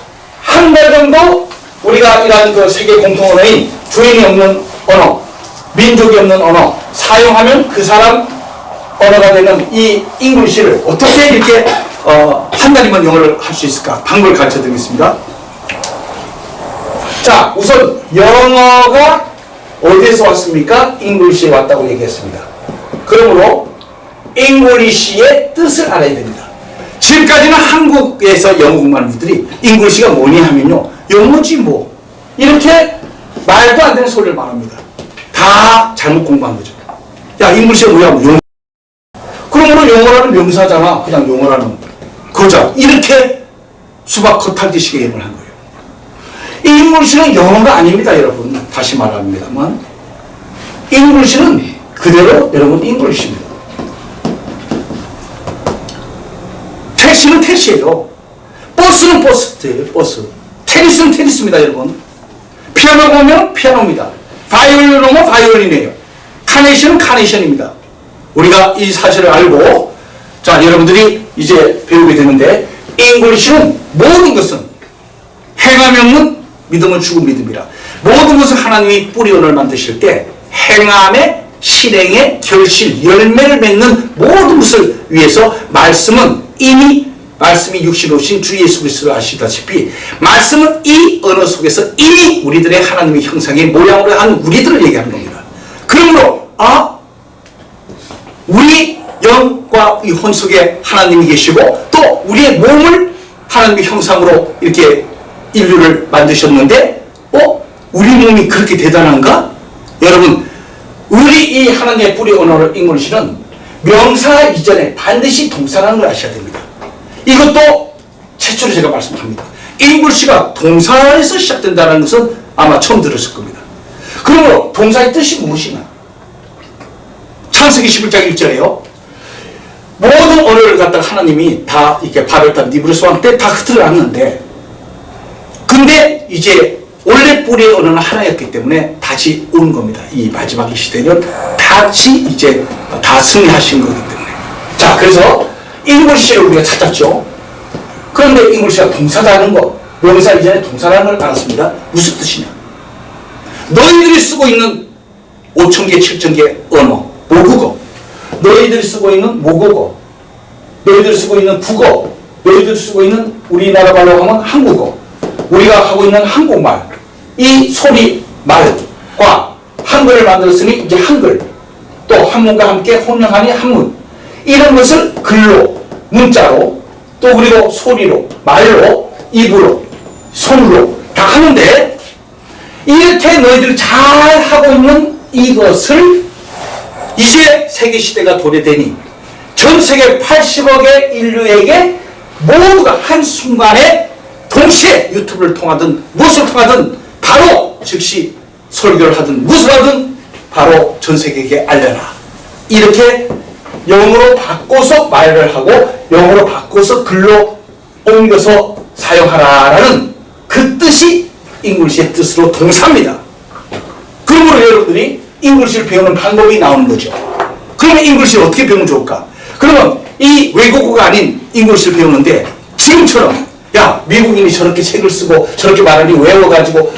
한 달 정도 우리가 이러한 그 세계 공통 언어인 주인이 없는 언어, 민족이 없는 언어 사용하면 그 사람 언어가 되는 이 잉글리시를 어떻게 이렇게 한 달이면 영어를 할 수 있을까? 방법을 가르쳐 드리겠습니다. 자, 우선 영어가 어디에서 왔습니까? 잉글리시에 왔다고 얘기했습니다. 그러므로 잉글리시의 뜻을 알아야 됩니다. 지금까지는 한국에서 영어 공부하는 분들이 잉글리시가 뭐니 하면요. 영어지 뭐. 이렇게 말도 안 되는 소리를 말합니다. 다 잘못 공부한 거죠. 야, 잉글리시가 뭐야? 영어. 그러므로 영어라는 명사잖아. 그냥 영어라는 거죠. 이렇게 수박 겉핥기식 얘기를 한 거예요. 이 잉글리시는 영어가 아닙니다, 여러분. 다시 말합니다만. 잉글리시는 그대로 여러분 잉글리시입니다. 택시는 택시예요. 버스는 버스예요, 버스. 테니스는 테니스입니다, 여러분. 피아노 보면 피아노입니다. 바이올린 오면 바이올린이에요. 카네이션은 카네이션입니다. 우리가 이 사실을 알고, 자, 여러분들이 이제 배우게 되는데, 잉글리시는 모든 것은 행함이 없는 믿음은 죽은 믿음이라. 모든 것을 하나님이 뿌리 언어를 만드실 때 행함의 실행의 결실 열매를 맺는 모든 것을 위해서 말씀이 육신으로 오신 주 예수 그리스도를 아시다시피 말씀은 이 언어 속에서 이미 우리들의 하나님의 형상의 모양으로 한 우리들을 얘기하는 겁니다. 그러므로 우리 영과 이 혼 속에 하나님이 계시고 또 우리의 몸을 하나님의 형상으로 이렇게 인류를 만드셨는데 우리 몸이 그렇게 대단한가? 여러분, 우리 이 하나님의 뿌리 언어를 잉글리시는 명사 이전에 반드시 동사라는 걸 아셔야 됩니다. 이것도 최초로 제가 말씀합니다. 잉글리시가 동사에서 시작된다는 것은 아마 처음 들었을 겁니다. 그러므로 동사의 뜻이 무엇이냐? 창세기 11장 1절에요. 모든 언어를 갖다가 하나님이 다 이렇게 바벨탑 니브루스 왕 때 다 흩어놨는데, 근데 이제 원래 뿌리의 언어는 하나였기 때문에 다시 온 겁니다. 이 마지막 시대는 다시 이제 다 승리하신 거기 때문에. 자, 그래서 잉글리시를 우리가 찾았죠. 그런데 잉글리시가 동사라는 거, 명사 이전에 동사라는 걸 알았습니다. 무슨 뜻이냐? 너희들이 쓰고 있는 5,000개, 7,000개 언어, 모국어, 너희들이 쓰고 있는 모국어, 너희들이 쓰고 있는 국어, 너희들이 쓰고 있는 우리나라 말로 하면 한국어, 우리가 하고 있는 한국말, 이 소리 말과 한글을 만들었으니 이제 한글, 또 한문과 함께 혼용하니 한문, 이런 것을 글로, 문자로, 또 그리고 소리로, 말로, 입으로, 손으로 다 하는데, 이렇게 너희들이 잘 하고 있는 이것을 이제 세계시대가 도래되니 전 세계 80억의 인류에게 모두가 한순간에 동시에 유튜브를 통하든 무엇을 통하든 바로 즉시 설교를 하든 무엇을 하든 바로 전 세계에게 알려라. 이렇게 영어로 바꿔서 말을 하고 영어로 바꿔서 글로 옮겨서 사용하라라는 그 뜻이 잉글리시의 뜻으로 동사입니다. 그러므로 여러분들이 잉글리시를 배우는 방법이 나오는 거죠. 그러면 잉글리시를 어떻게 배우면 좋을까? 그러면 이 외국어가 아닌 잉글리시를 배우는데 지금처럼 야, 미국인이 저렇게 책을 쓰고 저렇게 말하니 외워가지고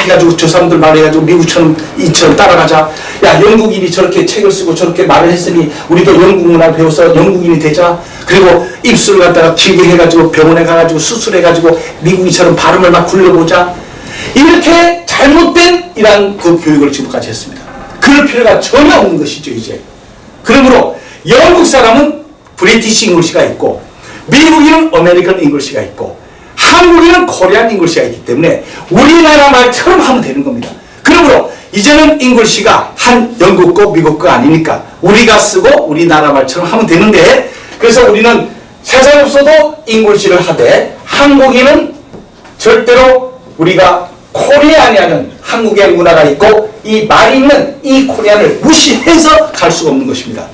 해가지고 저 사람들 말해가지고 미국처럼 이처럼 따라가자. 야, 영국인이 저렇게 책을 쓰고 저렇게 말을 했으니 우리도 영국 문화 배워서 영국인이 되자. 그리고 입술을 갖다가 길게 해가지고 병원에 가가지고 수술해가지고 미국인처럼 발음을 막 굴려보자. 이렇게 잘못된 이런 그 교육을 지금까지 했습니다. 그럴 필요가 전혀 없는 것이죠, 이제. 그러므로 영국 사람은 브리티시 잉글리시가 있고 미국인은 아메리칸 잉글리시가 있고 한국인은 코리안 잉글리시가 있기 때문에 우리나라 말처럼 하면 되는 겁니다. 그러므로 이제는 잉글리시가 한 영국 거 미국 거 아니니까 우리가 쓰고 우리나라 말처럼 하면 되는데, 그래서 우리는 세상에 없어도 잉글리시를 하되 한국인은 절대로 우리가 코리안이 하는 한국의 문화가 있고 이 말이 있는 이 코리안을 무시해서 갈 수가 없는 것입니다.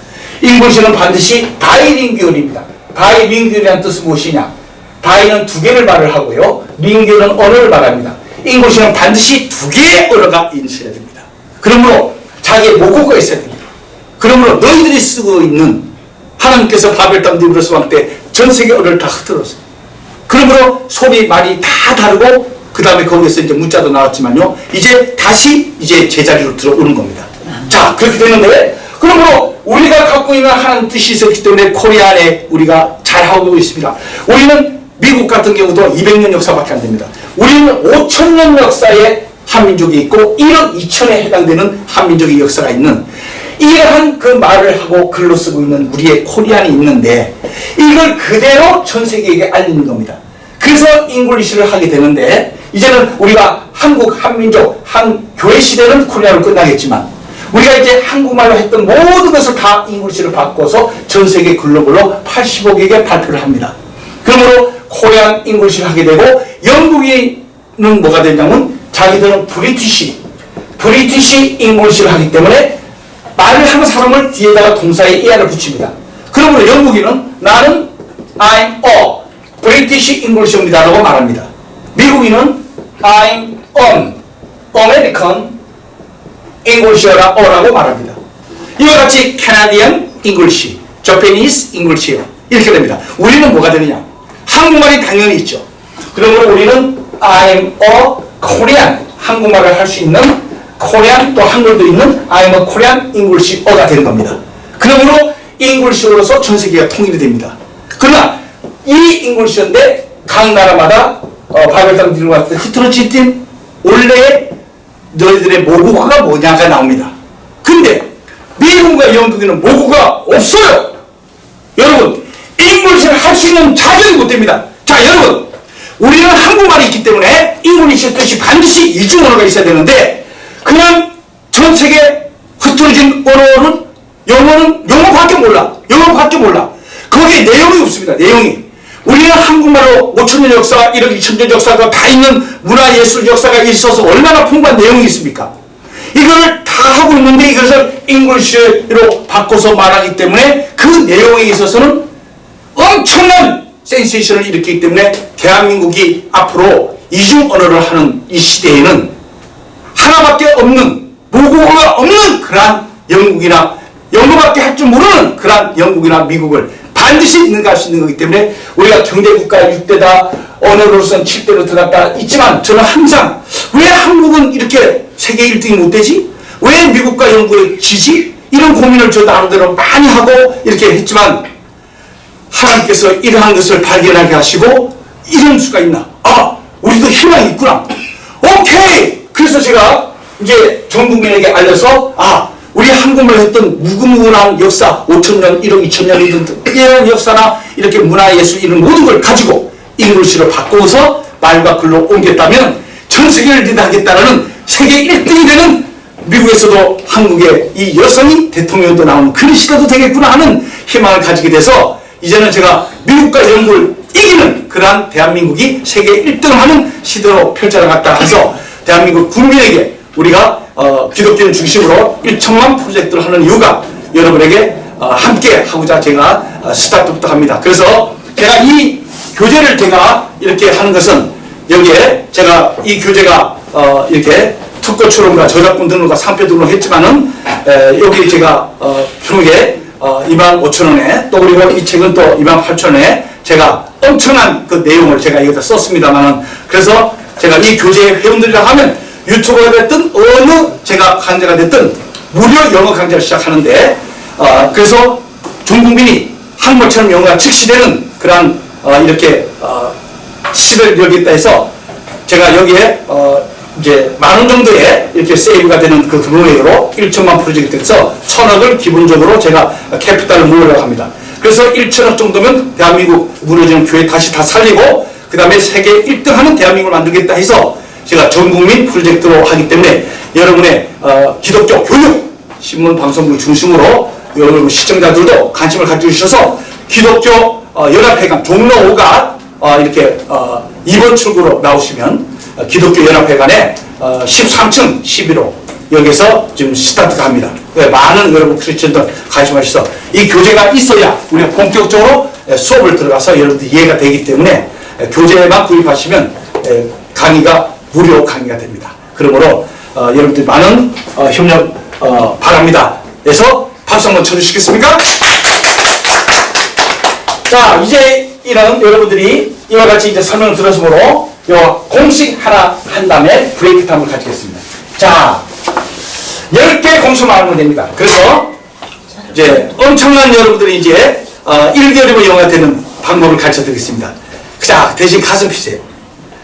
잉글리시는 반드시 바이링규얼입니다. 바이링규얼이라는 뜻은 무엇이냐? 바이는 두 개를 말을 하고요. 링규얼은 언어를 말합니다. 잉글리시는 반드시 두 개의 언어가 있어야 됩니다. 그러므로 자기의 모국어가 있어야 됩니다. 그러므로 너희들이 쓰고 있는 하나님께서 바벨탑 니브루스 왕 때 전 세계 언어를 다 흩어졌어요. 그러므로 소리 말이 다 다르고 그 다음에 거기에서 이제 문자도 나왔지만요. 이제 다시 이제 제자리로 들어오는 겁니다. 자, 그렇게 되는데, 그러므로 우리가 갖고 있는 하나님 뜻이 있었기 때문에 코리안에 우리가 잘하고 있습니다. 우리는 미국 같은 경우도 200년 역사밖에 안 됩니다. 우리는 5,000년 역사의 한민족이 있고 1억 2천에 해당되는 한민족의 역사가 있는 이러한 그 말을 하고 글로 쓰고 있는 우리의 코리안이 있는데 이걸 그대로 전 세계에게 알리는 겁니다. 그래서 잉글리시를 하게 되는데 이제는 우리가 한국 한민족 한 교회 시대는 코리안으로 끝나겠지만 우리가 이제 한국말로 했던 모든 것을 다 잉글리시를 바꿔서 전 세계 글로벌로 80억에게 발표를 합니다. 그러므로 코리안 잉글리시를 하게 되고 영국인은 뭐가 되냐면 자기들은 브리티시 잉글리시를 하기 때문에 말을 하는 사람을 뒤에다가 동사에 er을 붙입니다. 그러므로 영국인은 나는 I'm a British English입니다 라고 말합니다. 미국인은 I'm an American English라고 말합니다. 이와 같이 Canadian English, Japanese English 이렇게 됩니다. 우리는 뭐가 되느냐? 한국말이 당연히 있죠. 그러므로 우리는 I'm a 코리안, 한국말을 할 수 있는 코리안, 또 한글도 있는 I'm a Korean English어가 되는 겁니다. 그러므로 잉글리시어로서 전 세계가 통일이 됩니다. 그러나 이 잉글리시어인데 각 나라마다 바벨탑 들고 왔을 때 히트로치틴 원래 너희들의 모국어가 뭐냐가 나옵니다. 근데 미국과 영국에는 모국어가 없어요. 여러분, 잉글리시를 할 수 있는 자격이 못 됩니다. 자, 여러분, 우리는 한국말이 있기 때문에 잉글리시 뜻이 반드시 이중 언어가 있어야 되는데 그냥 전 세계 흩어진 언어는 영어는 영어밖에 몰라. 영어밖에 몰라. 거기에 내용이 없습니다. 내용이. 우리는 한국말로 5천년 역사, 1억 2천년 역사가 다 있는 문화예술 역사가 있어서 얼마나 풍부한 내용이 있습니까? 이걸 다 하고 있는데 이것을 잉글리시로 바꿔서 말하기 때문에 그 내용에 있어서는 엄청난 센세이션을 일으키기 때문에 대한민국이 앞으로 이중 언어를 하는 이 시대에는 하나밖에 없는, 모국어가 없는 그러한 영국이나 영어밖에 할 줄 모르는 그러한 영국이나 미국을 반드시 능가할 수 있는 거기 때문에 우리가 경제국가 6대다, 언어로서는 7대로 들어갔다 있지만 저는 항상 왜 한국은 이렇게 세계 1등이 못 되지? 왜 미국과 영국을 지지? 이런 고민을 저 나름대로 많이 하고 이렇게 했지만 하나님께서 이러한 것을 발견하게 하시고 이런 수가 있나? 아, 우리도 희망이 있구나. 오케이! 그래서 제가 이제 전 국민에게 알려서 우리 한국말 했던 무궁무진한 역사 5천년, 1억 2천년이든 이런 역사나 이렇게 문화예술 이런 모든 걸 가지고 잉글리시로 바꾸어서 말과 글로 옮겼다면 전 세계를 리드하겠다는 세계 1등이 되는 미국에서도 한국의 이 여성이 대통령도 나오는 그런 시대도 되겠구나 하는 희망을 가지게 돼서 이제는 제가 미국과 영국을 이기는 그러한 대한민국이 세계 1등을 하는 시대로 펼쳐나갔다 해서 대한민국 국민에게 우리가 기독교인 중심으로 1천만 프로젝트를 하는 이유가 여러분에게 함께 하고자 제가 스타트부터 합니다. 그래서 제가 이 교재를 제가 이렇게 하는 것은 여기에 제가 이 교재가 이렇게 특허 출원과 저작권 등록과 상표 등록을 했지만은 여기 제가 평에 25,000원에 또 그리고 이 책은 또 28,000원에 제가 엄청난 그 내용을 제가 여기다 썼습니다만은 그래서 제가 이 교재의 회원들이라 하면 유튜버가 됐든 어느 제가 강좌가 됐든 무료 영어 강좌를 시작하는데 그래서 전 국민이 한국처럼 영어가 즉시되는 그러한 이렇게 시대를 열겠다 해서 제가 여기에 이제 10,000원 정도의 이렇게 세이브가 되는 그 금액으로 1천만 프로젝트에서 1,000억을 기본적으로 제가 캐피탈을 모으려고 합니다. 그래서 1천억 정도면 대한민국 무너지는 교회 다시 다 살리고 그 다음에 세계 1등 하는 대한민국을 만들겠다 해서 제가 전국민 프로젝트로 하기 때문에 여러분의 기독교 교육, 신문, 방송국 중심으로 여러분 시청자들도 관심을 가져주셔서 기독교 연합회관 종로 5가 이렇게 2번 출구로 나오시면 기독교 연합회관에 13층 11호 여기서 지금 스타트가 합니다. 많은 여러분 크리스천들 관심하셔서 이 교재가 있어야 우리가 본격적으로 수업을 들어가서 여러분들 이해가 되기 때문에 교재만 구입하시면 강의가 무료 강의가 됩니다. 그러므로 여러분들 많은 협력 바랍니다. 그래서 박수 한번 쳐주시겠습니까? 자, 이제 이런 여러분들이 이와 같이 이제 설명을 들으시므로 공식 하나 한 다음에 브레이크 타임을 가지겠습니다. 자, 10개 공식만 하면 됩니다. 그래서 이제 엄청난 여러분들이 이제 1개월이면 영어가 되는 방법을 가르쳐 드리겠습니다. 자, 대신 가슴 피세요.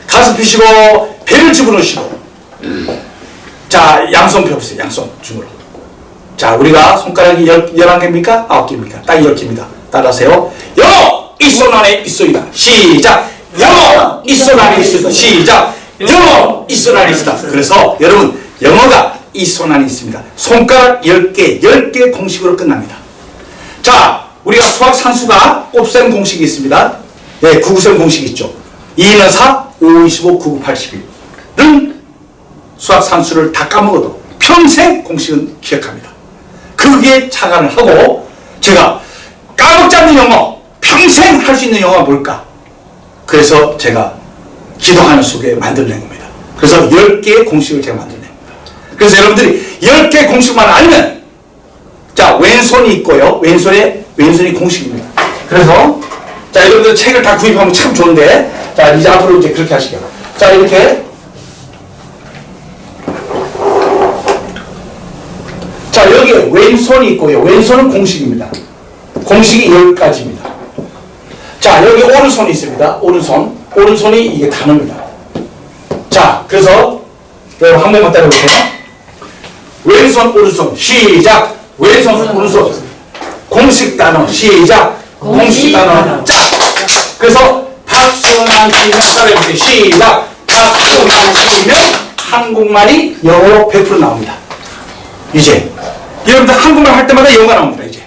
가슴 피시고 배를 집어넣으시고 자, 양손 펴보세요. 양손 중으로. 자, 우리가 손가락이 11개입니까? 9개입니까? 딱 10개입니다. 따라하세요. 영어! 이 손 안에 있어이다. 시작! 영어! 이 손 안에 있어이다. 시작! 영어! 이 손 안에 있다. 그래서 여러분, 영어가 이 손 안에 있습니다. 손가락 10개 공식으로 끝납니다. 자, 우리가 수학 산수가 곱셈 공식이 있습니다. 네, 9곱셈 공식이 있죠. 2는 4, 5, 25, 9, 81은 수학 산수를 다 까먹어도 평생 공식은 기억합니다. 그게 착안을 하고 제가 까먹지 않는 영어, 평생 할 수 있는 영어가 뭘까? 그래서 제가 기도하는 속에 만들어낸 겁니다. 그래서 10개의 공식을 제가 만들어낸 겁니다. 그래서 여러분들이 10개의 공식만 알면 자, 왼손이 있고요. 왼손이 공식입니다. 그래서 자, 여러분들 책을 다 구입하면 참 좋은데 자, 이제 앞으로 이제 그렇게 하시게요. 자, 이렇게 자, 여기에 왼손이 있고요. 왼손은 공식입니다. 공식이 10가지입니다. 자, 여기 오른손이 있습니다. 오른손. 오른손이 이게 단어입니다. 자, 그래서 여러분 한 번만 따라해보세요. 왼손, 오른손. 시작. 왼손, 오른손. 공식 단어. 시작. 공식 단어. 짝. 그래서 박수만 치면 따라해보세요. 시작. 박수만 치면 한국말이 영어로 100% 나옵니다. 이제 여러분들 한국말 할 때마다 영어가 나옵니다. 이제.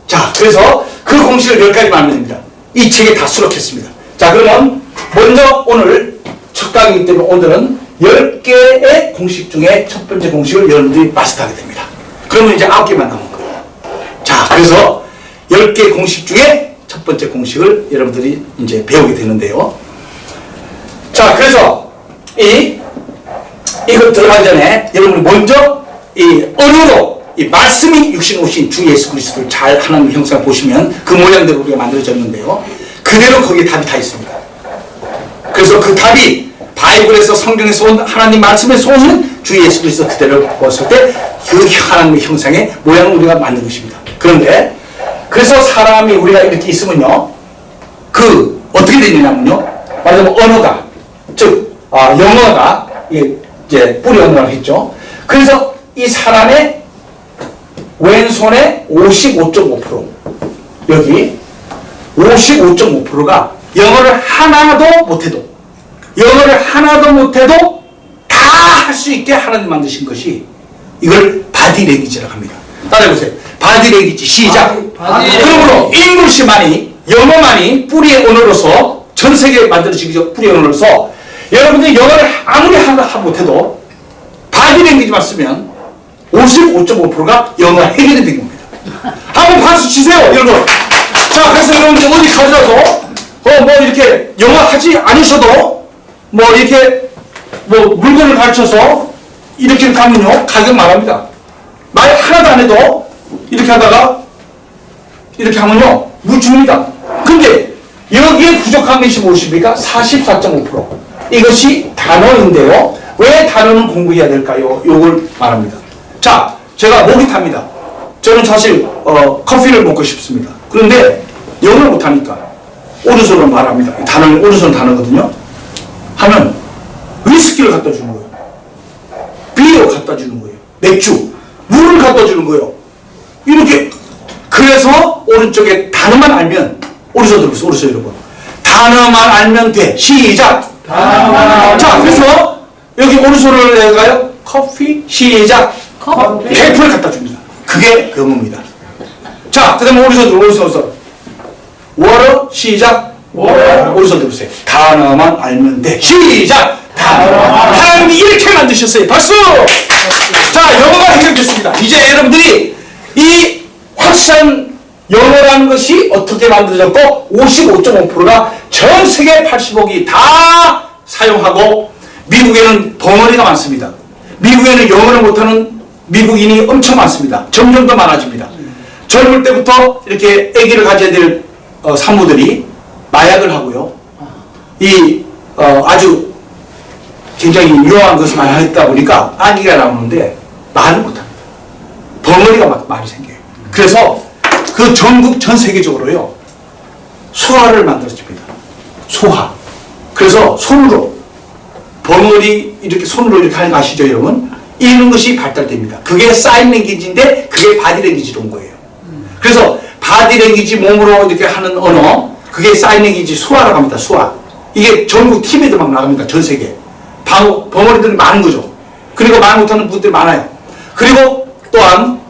자, 그래서 그 공식을 10가지 말하면 됩니다. 이 책에 다 수록했습니다. 자, 그러면 먼저 오늘 첫 강의이기 때문에 오늘은 10개의 공식 중에 첫 번째 공식을 여러분들이 마스터하게 됩니다. 그러면 이제 9개만 남은 거예요. 자, 그래서 10개 공식 중에 첫 번째 공식을 여러분들이 이제 배우게 되는데요. 자, 그래서 이거 들어가기 전에 여러분이 먼저 이 언어로 이 말씀이 육신 오신 주 예수 그리스도를 잘 하나님 형상을 보시면 그 모양대로 우리가 만들어졌는데요. 그대로 거기에 답이 다 있습니다. 그래서 그 답이 바이블에서 성경에서 온 하나님 말씀에서 오는 주 예수 그리스도 그대로 보았을 때 그 하나님의 형상의 모양을 우리가 만든 것입니다. 그런데 그래서 사람이 우리가 이렇게 있으면요. 그 어떻게 되느냐면요. 말하자면 언어가 즉 영어가 이제 뿌리 언어라고 했죠. 그래서 이 사람의 왼손의 55.5% 여기 55.5%가 영어를 하나도 못해도 다 할 수 있게 하나님 만드신 것이 이걸 바디랭귀지라고 합니다. 따라해보세요. 바디랭귀지 시작. 그러므로 잉글리시만이 영어만이 뿌리의 언어로서 전 세계에 만들어지기 뿌리의 언어로서 여러분들이 영어를 아무리 하나 못해도 바디랭귀지만 쓰면 55.5%가 영어가 해결이 된 겁니다. 한번 박수 치세요, 여러분. 자, 그래서 여러분들 어디 가더라도 뭐 이렇게 영어 하지 않으셔도 뭐 이렇게 뭐 물건을 가르쳐서 이렇게 가면요 가격 말합니다. 말 하나도 안 해도 이렇게 하다가 이렇게 하면요 줍니다. 근데 여기에 부족한 것이 무엇입니까? 44.5%. 이것이 단어인데요. 왜 단어는 공부해야 될까요? 요걸 말합니다. 자, 제가 목이 탑니다. 저는 사실 커피를 먹고 싶습니다. 그런데 영어를 못하니까 오른손으로 말합니다. 단어는 오른손 단어거든요. 하면 위스키를 갖다 주는 거예요. 비어 갖다 주는 거예요. 맥주, 물을 갖다 주는 거예요. 이렇게. 그래서 오른쪽에 단어만 알면 오른손 들어보세요. 오른손 여러분. 단어만 알면 돼. 시작. 자, 그래서 여기 오른손을 내가요. 커피 시작. 커피. 100% 갖다 줍니다. 그게 영어입니다. 자, 그 다음에 오른손 워터 시작. 오른손 들어보세요. 단어만 알면 돼. 시작. 하나님이 이렇게 만드셨어요. 박수! 자, 영어가 해결됐습니다. 이제 여러분들이 이 확실한 영어라는 것이 어떻게 만들어졌고 55.5%가 전 세계 80억이 다 사용하고 미국에는 벙어리가 많습니다. 미국에는 영어를 못하는 미국인이 엄청 많습니다. 점점 더 많아집니다. 젊을 때부터 이렇게 아기를 가져야 될 산모들이 마약을 하고요. 아주 굉장히 유용한 것을 많이 했다 보니까 아기가 나오는데 말을 못합니다. 벙어리가 많이 생겨요. 그래서 그 전국 전 세계적으로요. 소화를 만들어집니다. 소화. 그래서 손으로 벙어리 이렇게 손으로 이렇게 하는 거 아시죠, 여러분? 이런 것이 발달됩니다. 그게 사인랭귀지인데 그게 바디랭귀지로 온 거예요. 그래서 바디랭귀지 몸으로 이렇게 하는 언어 그게 사인랭귀지 소화라고 합니다. 소화. 이게 전국 TV에도 막 나갑니다. 전 세계. 벙어리들이 많은 거죠. 그리고 말 못하는 분들이 많아요. 그리고 또한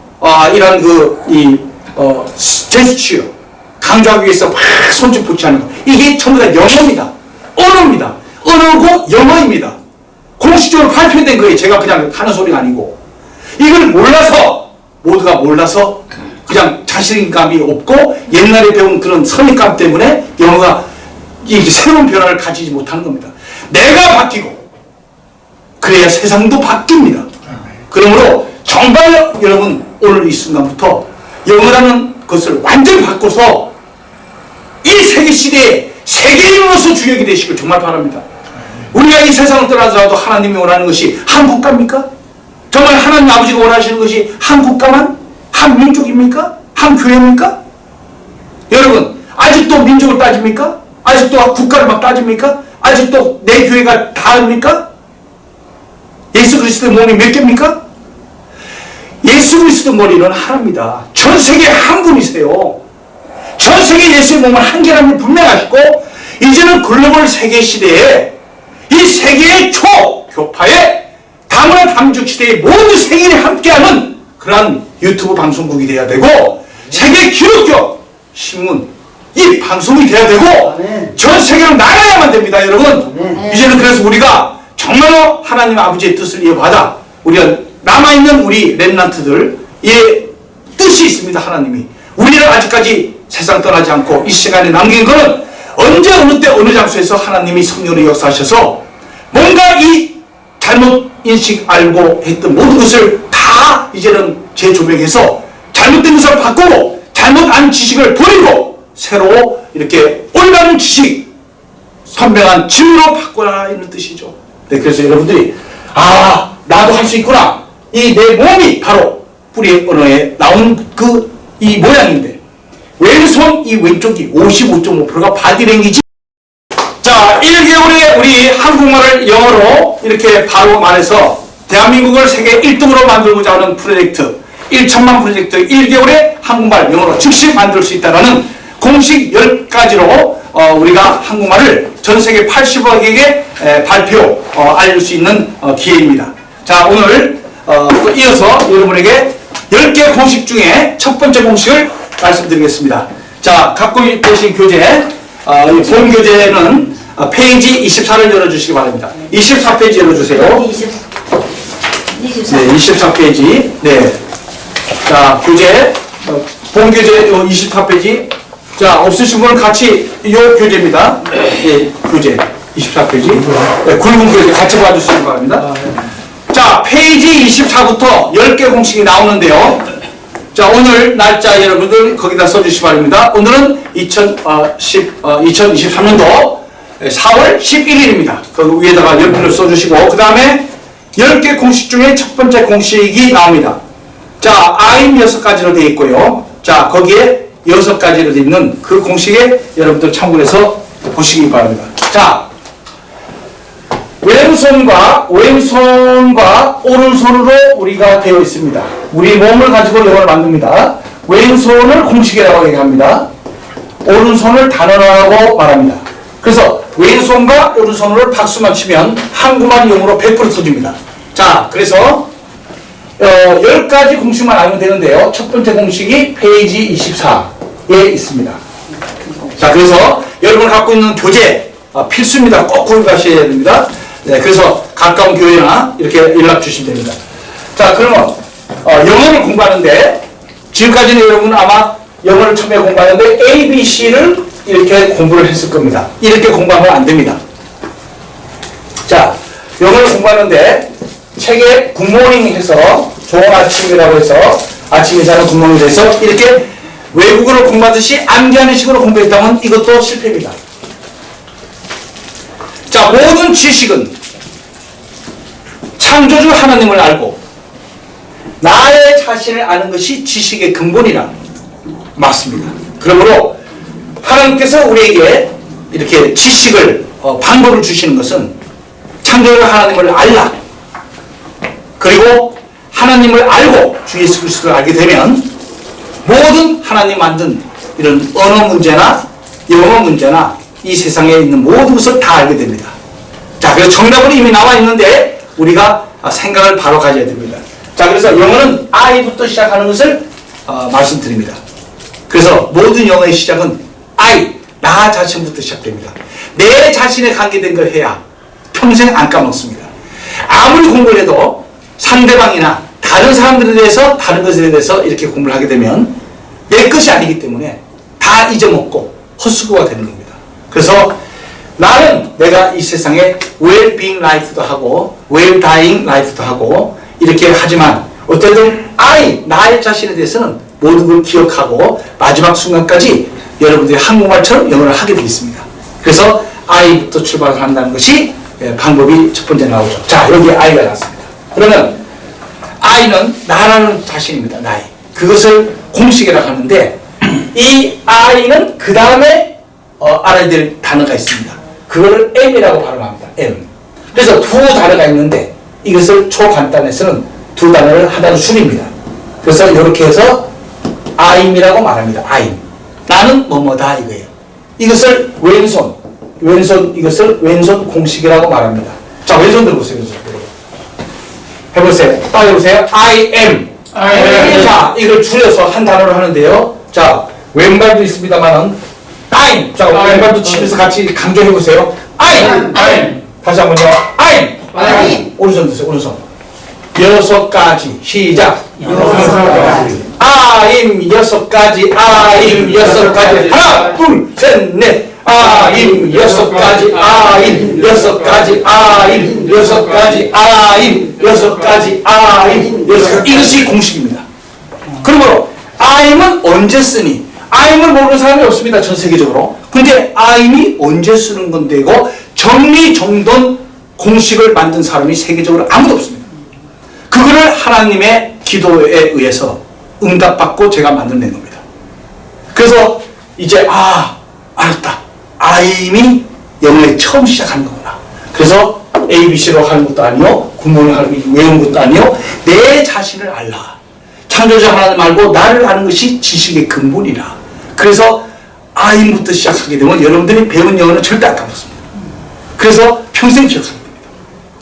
이런 제스처 강조하기 위해서 막 손짓 붙이하는 거 이게 전부 다 영어입니다. 언어입니다. 언어고 영어입니다. 공식적으로 발표된 거예요. 제가 그냥 하는 소리가 아니고 이걸 모두가 몰라서 그냥 자신감이 없고 옛날에 배운 그런 선입감 때문에 영어가 이 새로운 변화를 가지지 못하는 겁니다. 내가 바뀌고 그래야 세상도 바뀝니다. 그러므로 정말 여러분 오늘 이 순간부터 영어라는 것을 완전히 바꿔서 이 세계 시대에 세계인으로서 주역이 되시길 정말 바랍니다. 우리가 이 세상을 떠나더라도 하나님이 원하는 것이 한 국가입니까? 정말 하나님 아버지가 원하시는 것이 한 국가만? 한 민족입니까? 한 교회입니까? 여러분, 아직도 민족을 따집니까? 아직도 국가를 막 따집니까? 아직도 내 교회가 다입니까? 예수 그리스도의 몸이 몇 개입니까? 예수 그리스도 머리는 하나입니다. 전 세계에 한 분이세요. 전 세계 예수의 몸은 한 개라는 게 분명하시고, 이제는 글로벌 세계 시대에 이 세계의 초교파의 다문화 다민족 시대의 모든 세계인이 함께하는 그러한 유튜브 방송국이 돼야 되고, 세계 기독교 신문 이 방송이 돼야 되고, 전 세계로 나가야만 됩니다, 여러분. 이제는 그래서 우리가 정말로 하나님 아버지의 뜻을 이어받아 우리가 남아있는 우리 렘넌트들의 뜻이 있습니다. 하나님이 우리를 아직까지 세상 떠나지 않고 이 시간에 남긴 것은 언제 어느 때 어느 장소에서 하나님이 성령으로 역사하셔서 뭔가 이 잘못 인식 알고 했던 모든 것을 다 이제는 재조명해서 잘못된 것을 바꾸고 잘못한 지식을 버리고 새로 이렇게 올바른 지식 선명한 진리로 바꾸라 이런 뜻이죠. 네, 그래서 여러분들이 나도 할 수 있구나. 이 내 몸이 바로 뿌리의 언어에 나온 이 모양인데, 왼손 이 왼쪽이 55.5%가 바디랭귀지. 자, 1개월에 우리 한국말을 영어로 이렇게 바로 말해서 대한민국을 세계 1등으로 만들고자 하는 프로젝트 1천만 프로젝트 1개월에 한국말 영어로 즉시 만들 수 있다는 공식 10가지로 우리가 한국말을 전 세계 80억에게 알릴 수 있는 기회입니다. 자, 오늘 또 이어서 여러분에게 10개 공식 중에 첫 번째 공식을 말씀드리겠습니다. 자, 갖고 계신 교재, 본 교재는 페이지 24를 열어주시기 바랍니다. 24페이지 열어주세요. 24. 네, 24페이지. 네. 자, 교재, 본 교재 24페이지. 자, 없으신 분은 같이 이 교재입니다. 예, 교재 24페이지. 네, 굵은 교재 같이 봐주시기 바랍니다. 자, 페이지 24부터 10개 공식이 나오는데요. 자, 오늘 날짜 여러분들 거기다 써주시기 바랍니다. 오늘은 2023년도 4월 11일입니다. 그 위에다가 연필을 써주시고, 그 다음에 10개 공식 중에 첫 번째 공식이 나옵니다. 자, I'm 6가지로 되어 있고요. 자, 거기에 6가지로 되어 있는 그 공식에 여러분들 참고해서 보시기 바랍니다. 자, 왼손과 오른손으로 우리가 되어 있습니다. 우리 몸을 가지고 영어를 만듭니다. 왼손을 공식이라고 얘기합니다. 오른손을 단어라고 말합니다. 그래서 왼손과 오른손으로 박수만 치면 한국말 영어로 100% 터집니다. 자, 그래서 10가지 공식만 알면 되는데요. 첫 번째 공식이 페이지 24에 있습니다. 자, 그래서 여러분 갖고 있는 교재 필수입니다. 꼭 구입하셔야 됩니다. 네, 그래서 가까운 교회나 이렇게 연락 주시면 됩니다. 자, 그러면 영어를 공부하는데, 지금까지는 여러분 아마 영어를 처음에 공부하는데 ABC를 이렇게 공부를 했을 겁니다. 이렇게 공부하면 안 됩니다. 자, 영어를 공부하는데 책에 굿모닝 해서 좋은 아침이라고 해서 아침 인사는 굿모닝 해서 이렇게 외국어를 공부하듯이 암기하는 식으로 공부했다면 이것도 실패입니다. 자, 모든 지식은 창조주 하나님을 알고 나의 자신을 아는 것이 지식의 근본이라 맞습니다. 그러므로 하나님께서 우리에게 이렇게 지식을 방법을 주시는 것은 창조주 하나님을 알라, 그리고 하나님을 알고 주 예수 그리스도를 알게 되면 모든 하나님 만든 이런 언어 문제나 영어 문제나 이 세상에 있는 모든 것을 다 알게 됩니다. 자, 그래서 정답은 이미 나와 있는데 우리가 생각을 바로 가져야 됩니다. 자, 그래서 영어는 I부터 시작하는 것을 말씀드립니다. 그래서 모든 영어의 시작은 I, 나 자신부터 시작됩니다. 내 자신에 관계된 걸 해야 평생 안 까먹습니다. 아무리 공부를 해도 상대방이나 다른 사람들에 대해서, 다른 것에 대해서 이렇게 공부를 하게 되면 내 것이 아니기 때문에 다 잊어먹고 헛수고가 되는 겁니다. 그래서 나는 내가 이 세상에 well-being life도 하고 well-dying life도 하고 이렇게 하지만 어쨌든 나의 자신에 대해서는 모든 걸 기억하고 마지막 순간까지 여러분들이 한국말처럼 영어를 하게 되어 있습니다. 그래서 I부터 출발한다는 것이 방법이 첫 번째 나오죠. 자, 여기 I가 나왔습니다. 그러면 I는 나라는 자신입니다. 나이. 그것을 공식이라고 하는데 이 I는 그 다음에 알아야 될 단어가 있습니다. 그거를 M이라고 발음합니다. M. 그래서 두 단어가 있는데 이것을 초간단에서는 두 단어를 하나로 줄입니다. 그래서 이렇게 해서 I'이라고 말합니다. I. 나는 뭐뭐다 이거예요. 이것을 이것을 왼손 공식이라고 말합니다. 자, 왼손 들어보세요. 왼손 들어보세요. 해보세요. 빨리 해보세요. I am. 자, 이걸 줄여서 한 단어로 하는데요. 자, 왼발도 있습니다만은 I'm. 자, 왼발도 치면서 같이 강조해보세요. I'm. 다시 한 번요. I'm. 오른손 드세요. 오른손. 6가지. 시작. I'm 6가지. I'm 6가지. 하나, 둘, 셋, 넷. I'm 6가지. I'm 6가지. I'm 6가지. I'm 6가지. I'm 6가지. 이것이 공식입니다. 그러므로 I'은 언제 쓰니? I'을 모르는 사람이 없습니다. 전 세계적으로. 근데 I'이 언제 쓰는 건데고 정리정돈 공식을 만든 사람이 세계적으로 아무도 없습니다. 그거를 하나님의 기도에 의해서 응답받고 제가 만들어낸 겁니다. 그래서 이제 알았다. I'이 영어에 처음 시작하는 거구나. 그래서 ABC로 하는 것도 아니요, 구문을 외우는 것도 아니요, 내 자신을 알라. 창조자 하나님 말고 나를 아는 것이 지식의 근본이라. 그래서 I'부터 시작하게 되면 여러분들이 배운 영어는 절대 안 까먹습니다. 그래서 평생 기억하게 됩니다.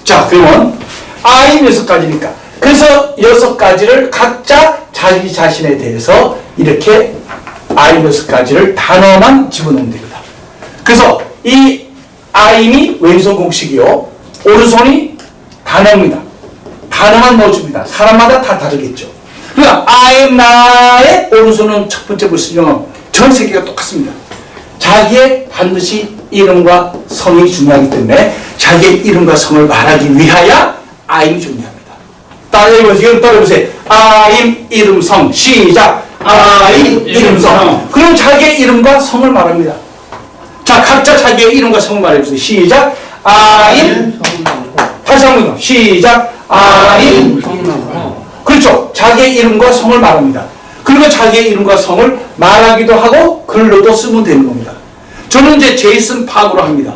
자, 그러면 I 6가지니까. 그래서 6가지를 각자 자기 자신에 대해서 이렇게 I 6가지를 단어만 집어넣으면 됩니다. 그래서 이 I이 왼손 공식이요, 오른손이 단어입니다. 단어만 넣어줍니다. 사람마다 다 다르겠죠. 그러니까 I am 나의 오른손은 첫 번째 볼수록 전 세계가 똑같습니다. 자기의 반드시 이름과 성이 중요하기 때문에 자기의 이름과 성을 말하기 위하여 I이 중요합니다. 따라해보세요. I'm 이름 성. 시작. I'm 이름 성. 그럼 자기의 이름과 성을 말합니다. 자, 각자 자기의 이름과 성을 말해보세요. 시작. I'm. 다시 한 번 더. 시작. I'm. 그렇죠. 자기의 이름과 성을 말합니다. 그리고 자기의 이름과 성을 말하기도 하고 글로도 쓰면 되는 겁니다. 저는 이제 제이슨 파크로 합니다.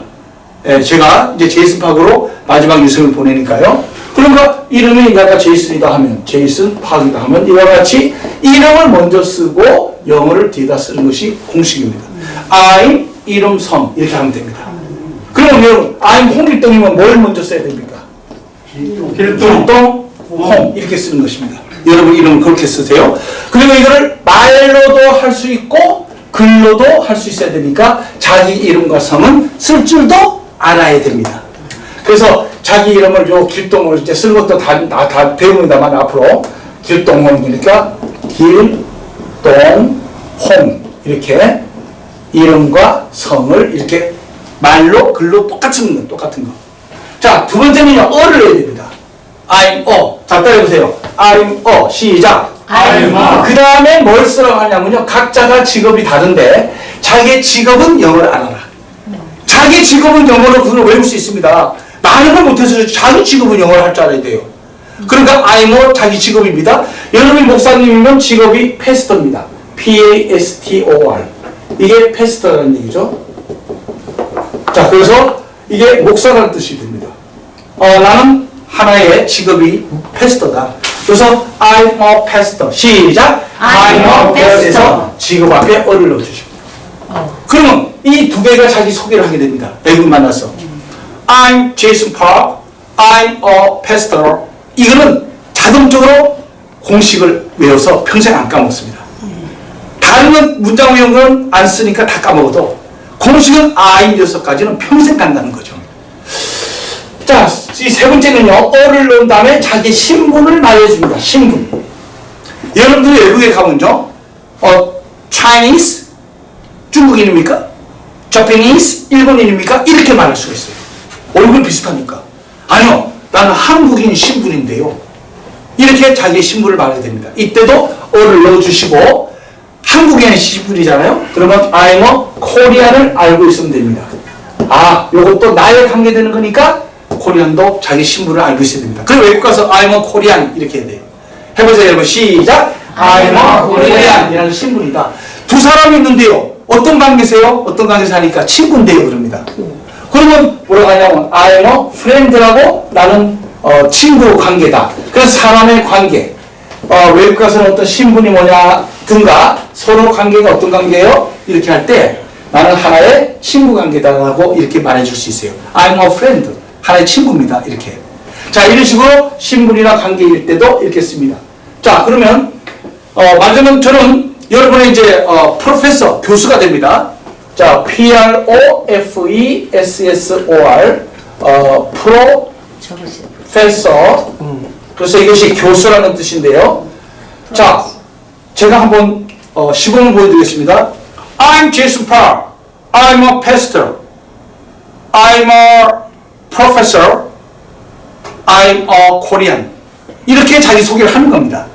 제가 이제 제이슨 파크로 마지막 유성을 보내니까요. 그러니까 이름이 아까 제이슨이다 하면 제이슨 파크이다 하면 이와 같이 이름을 먼저 쓰고 영어를 뒤에다 쓰는 것이 공식입니다. I'm 이름 성 이렇게 하면 됩니다. 그러면 I'm 홍길동이면 뭘 먼저 써야 됩니까? 길동 홍 이렇게 쓰는 것입니다. 여러분 이름을 그렇게 쓰세요. 그리고 이거를 말로도 할 수 있고 글로도 할 수 있어야 되니까 자기 이름과 성은 쓸 줄도 알아야 됩니다. 그래서 자기 이름을 요 길동을 이제 쓸 것도 다 배웁니다만 앞으로 길동홍이니까 길동홍 이렇게 이름과 성을 이렇게 말로 글로 똑같은 거. 자, 두 번째는요, 어를 해야 됩니다. I'm 자, 따라해보세요. I'm 시작. 그 다음에 뭘 쓰라고 하냐면요, 각자가 직업이 다른데 자기의 직업은 영어를 알아라. 자기 직업은 영어로 그걸 외울 수 있습니다. 많은 걸 못해서 자기 직업은 영어를 할 줄 알아야 돼요. 그러니까 I'm 자기 직업입니다. 여러분이 목사님이면 직업이 패스터입니다. P-A-S-T-O-R. 이게 패스터라는 얘기죠. 자, 그래서 이게 목사라는 뜻이 됩니다. 나는 하나의 직업이 패스터다. 그래서 I'm a pastor. 시작. I'm a pastor. 직업 앞에 어를 넣어주십니다. 그러면 이 두 개가 자기 소개를 하게 됩니다. 외국 만나서. I'm Jason Park. I'm a pastor. 이거는 자동적으로 공식을 외워서 평생 안 까먹습니다. 다른 문장 외운 건 안 쓰니까 다 까먹어도 공식은 I'm 6가지는 평생 간다는 거죠. 자, 이 세 번째는요, 어를 넣은 다음에 자기 신분을 말해줍니다. 신분. 여러분들이 외국에 가면요, Chinese, 중국인입니까? Japanese, 일본인입니까? 이렇게 말할 수가 있어요. 얼굴 비슷하니까. 아니요, 나는 한국인 신분인데요. 이렇게 자기의 신분을 말해야 됩니다. 이때도 어를 넣어주시고, 한국인의 신분이잖아요? 그러면 I'm a Korean을 알고 있으면 됩니다. 요것도 나에 관계되는 거니까 코리안도 자기 신분을 알고 있어야 됩니다. 그리고 외국 가서 I'm a Korean 이렇게 해야 돼요. 해보세요, 여러분. 시작. I'm a Korean 이라는 신분이다. 두 사람이 있는데요. 어떤 관계세요? 어떤 관계에서 하니까 친구인데요. 그럽니다. 그러면 뭐라고 하냐면 I'm a friend라고 나는 친구 관계다. 그래서 사람의 관계. 외국 가서는 어떤 신분이 뭐냐든가 서로 관계가 어떤 관계예요? 이렇게 할 때 나는 하나의 친구 관계다라고 이렇게 말해줄 수 있어요. I'm a friend. 하나의 친구입니다. 이렇게. 자, 이런 식으로 신분이나 관계일 때도 이렇게 씁니다. 자, 그러면 말하자면 저는 여러분의 이제 프로페서 교수가 됩니다. 자, Professor 프로페서. 그래서 이것이 교수라는 뜻인데요. 자, 제가 한번 시범을 보여드리겠습니다. I'm Jason Parr. I'm a pastor. I'm a professor. I'm a Korean. 이렇게 자기 소개를 하는 겁니다.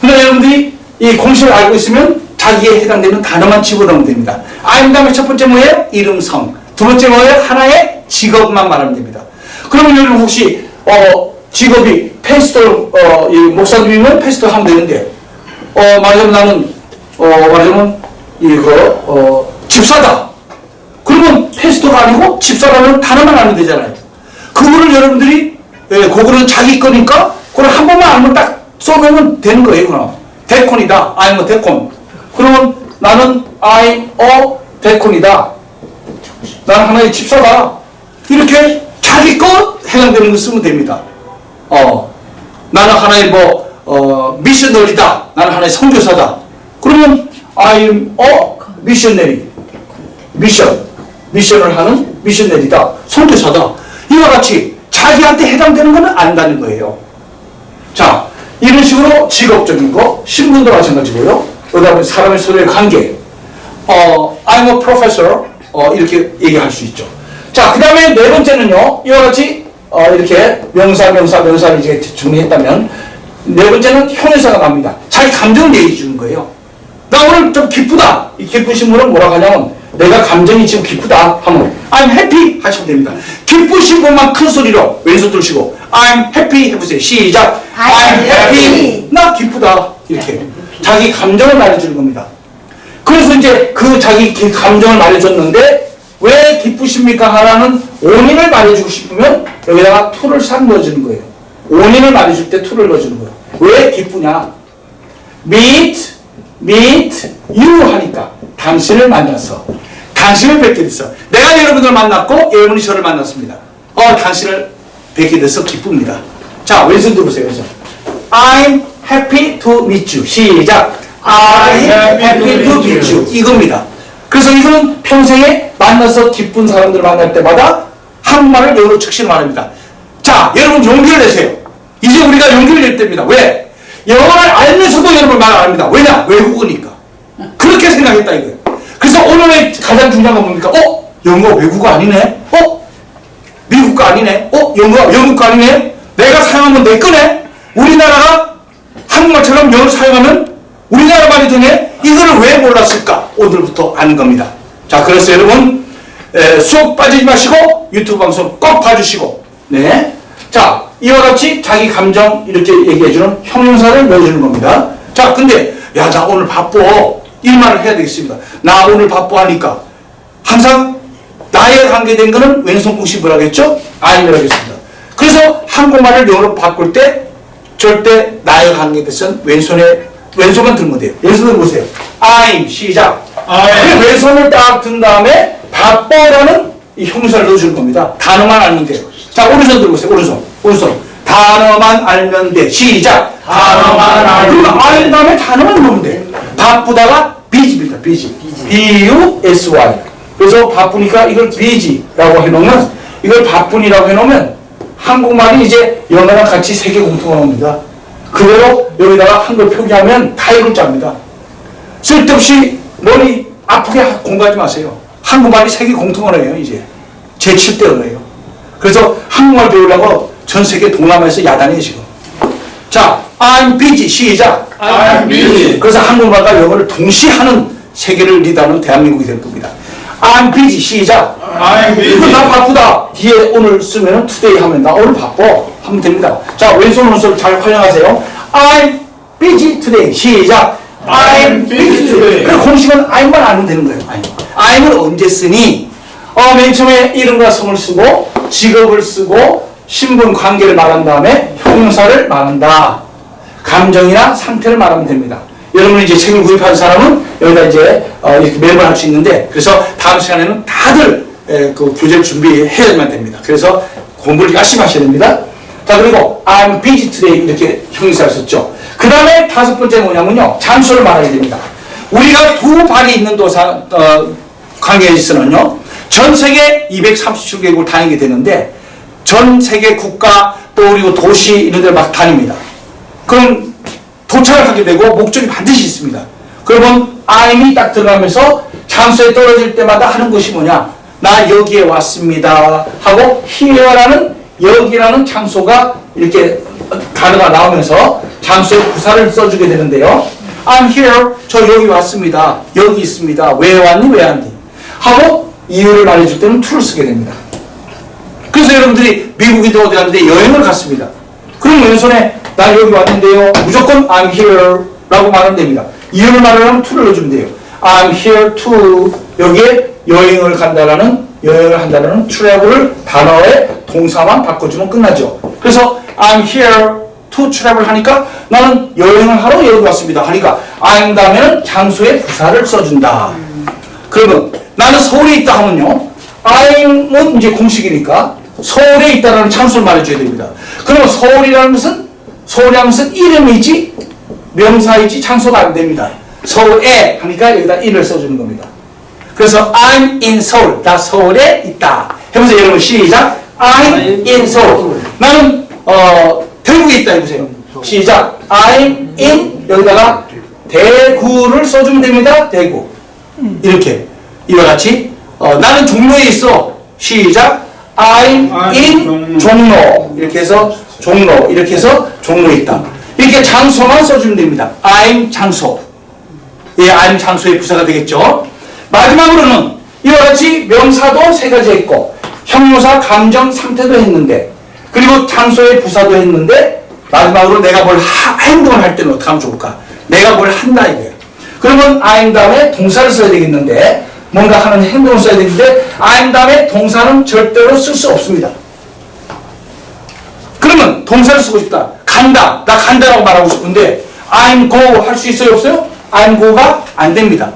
그러니까 여러분들이 이 공식을 알고 있으면 자기에 해당되는 단어만 집어넣으면 됩니다. I'm 다음에 첫 번째 뭐예요? 이름, 성. 두 번째 뭐예요? 하나의 직업만 말하면 됩니다. 그러면 여러분 혹시 직업이 패스tor, 목사님이면 패스tor 하면 되는데 말하자면 나는 말하자면 집사다. 그러면 패스터가 아니고 집사라는 단어만 알면 되잖아요. 그거를 여러분들이 그거는 자기 거니까 그걸 한 번만 알면 딱 써놓으면 되는 거예요. 그럼 데콘이다. I'm a 데콘. 그러면 나는 I'm a 데콘이다. 나는 하나의 집사다. 이렇게 자기 거 해당되는 거 쓰면 됩니다. 나는 하나의 미셔너리다. 나는 하나의 선교사다. 그러면 I'm a missionary. 미션을 하는 미셔너리다. 선교사다. 이와 같이 자기한테 해당되는 거는 안다는 거예요. 자, 이런 식으로 직업적인 거, 신분도 마찬가지고요. 그다음에 사람의 서로의 관계. I'm a professor. 이렇게 얘기할 수 있죠. 자, 그 다음에 네 번째는요. 이와 같이 이렇게 명사를 이제 정리했다면 네 번째는 형용사가 나옵니다. 자기 감정을 얘기해 주는 거예요. 나 오늘 좀 기쁘다. 이 기쁜 신문은 뭐라고 하냐면 내가 감정이 지금 기쁘다 하면 I'm happy 하시면 됩니다. 기쁘신 분만 큰 소리로 왼손 들으시고 I'm happy 해보세요. 시작. I'm happy. 나 기쁘다. 이렇게 자기 감정을 말해주는 겁니다. 그래서 이제 그 자기 감정을 말해줬는데 왜 기쁘십니까? 하라는 원인을 말해주고 싶으면 여기다가 to를 싹 넣어주는 거예요. 원인을 말해줄 때 to를 넣어주는 거예요. 왜 기쁘냐? meet you 하니까 당신을 만나서 당신을 뵙게 됐어. 내가 여러분을 만났고 여러분이 저를 만났습니다. 당신을 뵙게 돼서 기쁩니다. 자, 왼손 들어보세요. 왼손. I'm happy to meet you. 시작. I'm happy to meet you. 이겁니다. 그래서 이거는 평생에 만나서 기쁜 사람들을 만날 때마다 한국말을 영어로 즉시 말합니다. 자, 여러분 용기를 내세요. 이제 우리가 용기를 낼 때입니다. 왜? 영어를 알면서도 여러분 말 안 합니다. 왜냐? 외국어니까. 그렇게 생각했다 이거예요. 그래서 오늘의 가장 중요한 건 뭡니까? 영어 외국어 아니네? 미국거 아니네? 영어가 영국거 아니네? 내가 사용하면 내 거네? 우리나라가 한국말처럼 영어를 사용하면 우리나라 말이 되네? 이거를 왜 몰랐을까? 오늘부터 아는 겁니다. 자, 그래서 여러분 수업 빠지지 마시고 유튜브 방송 꼭 봐주시고 네. 자, 이와 같이 자기 감정 이렇게 얘기해주는 형용사를 넣어주는 겁니다. 자, 근데 야, 나 오늘 바빠. 이 말을 해야 되겠습니다. 나 오늘 바빠 하니까 항상 나에 관계된 거는 왼손 공식 뭐라고 했죠? I'이라고 했습니다. 그래서 한국말을 영어로 바꿀 때 절대 나에 관계돼서는 왼손만 들면 돼요. 왼손을 보세요. I'm 시작. 그 왼손을 딱 든 다음에 바빠라는 이 형용사를 넣어주는 겁니다. 단어만 알면 돼요. 자, 오른손 들어보세요. 오른손. 단어만 알면 돼. 시작. 단어만 알면 돼. 알 다음에 단어만 넣으면 돼. 바쁘다가 busy입니다. B-U-S-Y. 그래서 바쁘니까 이걸 busy라고 해놓으면 이걸 바쁜이라고 해놓으면 한국말이 이제 영어랑 같이 세계 공통어입니다. 그대로 여기다가 한글 표기하면 다 읽을 줄 압니다. 쓸데없이 머리 아프게 공부하지 마세요. 한국말이 세계 공통어예요. 이제 제7대 언어예요. 그래서 한국말 배우려고 전 세계 동남아에서 야단이에요 지금. 자, I'm busy. 시작. I'm busy. 그래서 한국말과 영어를 동시에 하는 세계를 리드하는 대한민국이 될 겁니다. I'm busy. 시작. I'm busy. 나 바쁘다. 뒤에 오늘 쓰면 today 하면 나 오늘 바빠 하면 됩니다. 자, 왼손 오른손 잘 활용하세요. I'm busy today. 시작. I'm busy today. 그 공식은 I'만 알면 되는 거예요. I'는 언제 쓰니? 맨 처음에 이름과 성을 쓰고 직업을 쓰고 신분 관계를 말한 다음에 형용사를 말한다. 감정이나 상태를 말하면 됩니다. 여러분 이제 책을 구입한 사람은 여기다 이제 이렇게 메모를 할 수 있는데, 그래서 다음 시간에는 다들 그 교재를 준비해야만 됩니다. 그래서 공부를 열심히 하셔야 됩니다. 자, 그리고 I'm busy today 이렇게 형용사를 썼죠. 그 다음에 다섯 번째 뭐냐면요, 장소를 말하게 됩니다. 우리가 두 발이 있는 관계에 있어서는요, 전 세계 237개국을 다니게 되는데, 전 세계 국가 또 그리고 도시 이런 데를 막 다닙니다. 그럼 도착을 하게 되고 목적이 반드시 있습니다. 그러면 I'이 딱 들어가면서 장소에 떨어질 때마다 하는 것이 뭐냐, 나 여기에 왔습니다 하고 here라는 여기라는 장소가 이렇게 단어가 나오면서 장소의 부사를 써주게 되는데요. I'm here, 저 여기 왔습니다, 여기 있습니다, 왜 왔니 왜 왔니 하고 이유를 말해줄 때는 to를 쓰게 됩니다. 그래서 여러분들이 미국인도 어디 갔는데 여행을 갔습니다. 그럼 왼손에 나 여기 왔는데요, 무조건 I'm here 라고 말하면 됩니다. 이유를 말하려면 to를 넣어주면 돼요. I'm here to, 여기에 여행을 한다라는 travel을 단어의 동사만 바꿔주면 끝나죠. 그래서 I'm here to travel 하니까 나는 여행을 하러 여기 왔습니다 하니까 I'm 다음에는 장소의 부사를 써준다. 그러면 나는 서울에 있다 하면요, I'은 이제 공식이니까 서울에 있다라는 장소를 말해줘야 됩니다. 그러면 서울이라는 것은 이름이지 명사이지 장소가 안 됩니다. 서울에 하니까 여기다 이를 써주는 겁니다. 그래서 I'm in Seoul, 나 서울에 있다. 해보세요 여러분, 시작. I'm in Seoul. 나는 대구에 있다 해보세요. 시작. I'm in, 여기다가 대구를 써주면 됩니다. 대구. 이렇게 이와 같이 나는 종로에 있어. 시작. I'm in 종로. 이렇게 해서 종로, 이렇게 해서 종로에 있다. 이렇게 장소만 써주면 됩니다. I'm 장소. 예, I'm 장소의 부사가 되겠죠. 마지막으로는 이와 같이 명사도 세 가지 했고 형용사, 감정, 상태도 했는데, 그리고 장소의 부사도 했는데, 마지막으로 내가 뭘 행동을 할 때는 어떻게 하면 좋을까? 내가 뭘 한다 이거예요. 그러면 I'm 다음에 동사를 써야 되겠는데, 뭔가 하는 행동을 써야 되는데 I'm 다음에 동사는 절대로 쓸 수 없습니다. 그러면 동사를 쓰고 싶다. 간다. 나 간다라고 말하고 싶은데 I'm go 할 수 있어요 없어요? I'm go가 안 됩니다.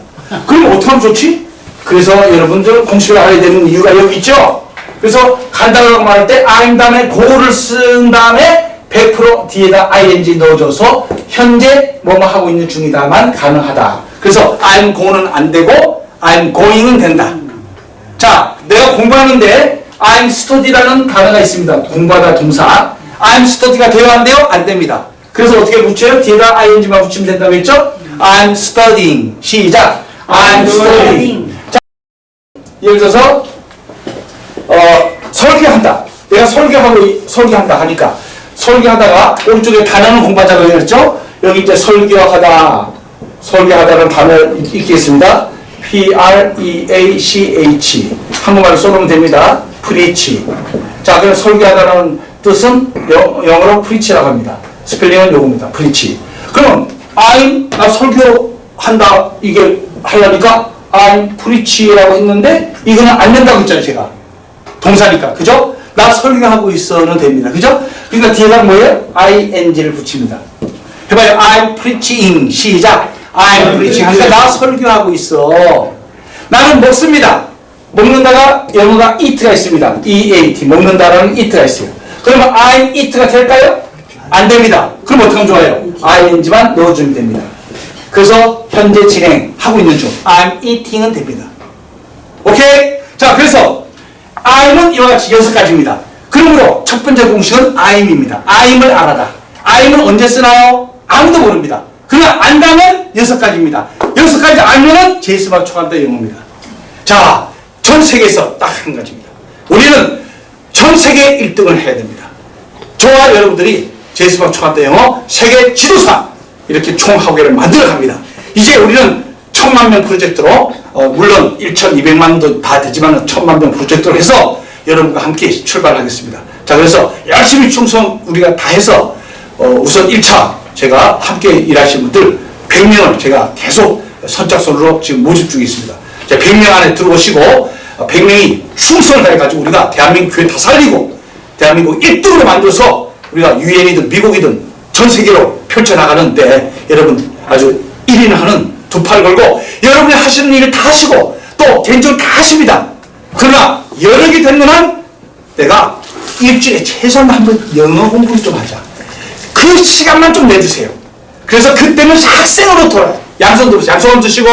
그럼 어떻게 하면 좋지? 그래서 여러분들 공식을 알아야 되는 이유가 여기 있죠. 그래서 간다라고 말할 때 I'm 다음에 go를 쓴 다음에 100% 뒤에다 ing 넣어줘서 현재 뭐뭐 하고 있는 중이다만 가능하다. 그래서 I'm go는 안 되고 I'm going은 된다. 자, 내가 공부하는데 I'm study라는 단어가 있습니다. 공부하다 동사. I'm study가 돼요 안 돼요? 안 됩니다. 그래서 어떻게 붙여요? 뒤에다 ing만 붙이면 된다고 했죠? I'm studying. 시작. I'm studying. 자, 예를 들어서 설계한다. 내가 설계한다 하니까 설계하다가 오른쪽에 단어는 공부하자고 했죠? 여기 이제 설계하다라는 단어를 읽겠습니다. P-R-E-A-C-H. 한국말로 써놓으면 됩니다. preach. 자, 그럼 설계하다라는 뜻은 영어로 preach라고 합니다. 스펠링은 요겁니다. preach. 그러면 나 설교한다 이게 하려니까 I'm preach라고 했는데 이거는 안 된다고 했잖아요, 제가. 동사니까. 그죠? 나 설교하고 있어는 됩니다. 그죠? 그러니까 뒤에가 뭐예요? ing를 붙입니다. 해봐요. I'm preaching. 시작. I'm preaching. 하니까 나 설교하고 있어. 나는 먹습니다. 먹는다가 영어가 eat가 있습니다. E-A-T. 먹는다라는 eat가 있어요. 그러면 I'm eat가 될까요? 안 됩니다. 그럼 어떻게 하면 좋아요? ing만 넣어주면 됩니다. 그래서 현재 진행하고 있는 중 I'm eating은 됩니다. 오케이? 자, 그래서 I'는 이와 같이 6가지입니다. 그러므로 첫 번째 공식은 I'입니다. I'을 알아라. I'는 언제 쓰나요? 아무도 모릅니다. 그러나 안다면 6가지입니다. 6가지 알면은 제이스박 초간다 영어입니다. 자, 전 세계에서 딱 한 가지입니다. 우리는 전 세계 1등을 해야 됩니다. 저와 여러분들이 제이스박 초간다 영어 세계 지도사 이렇게 총학회를 만들어 갑니다. 이제 우리는 1000만명 프로젝트로 물론 1200만도 다 되지만 1000만명 프로젝트로 해서 여러분과 함께 출발하겠습니다. 자, 그래서 열심히 충성 우리가 다 해서 우선 1차 제가 함께 일하신 분들 100명을 제가 계속 선착순으로 지금 모집 중에 있습니다. 100명 안에 들어오시고 100명이 충성을 다해가지고 우리가 대한민국 교회 다 살리고 대한민국 1등으로 만들어서 우리가 유엔이든 미국이든 전 세계로 펼쳐나가는데 여러분 아주 1인 하는 두 팔 걸고 여러분이 하시는 일을 다 하시고 또 개인적으로 다 하십니다. 그러나 여력이 되는 한 내가 일주일에 최소한 한번 영어 공부를 좀 하자. 그 시간만 좀 내주세요. 그래서 그때는 학생으로 돌아요. 양손 들으세요. 양손 드시고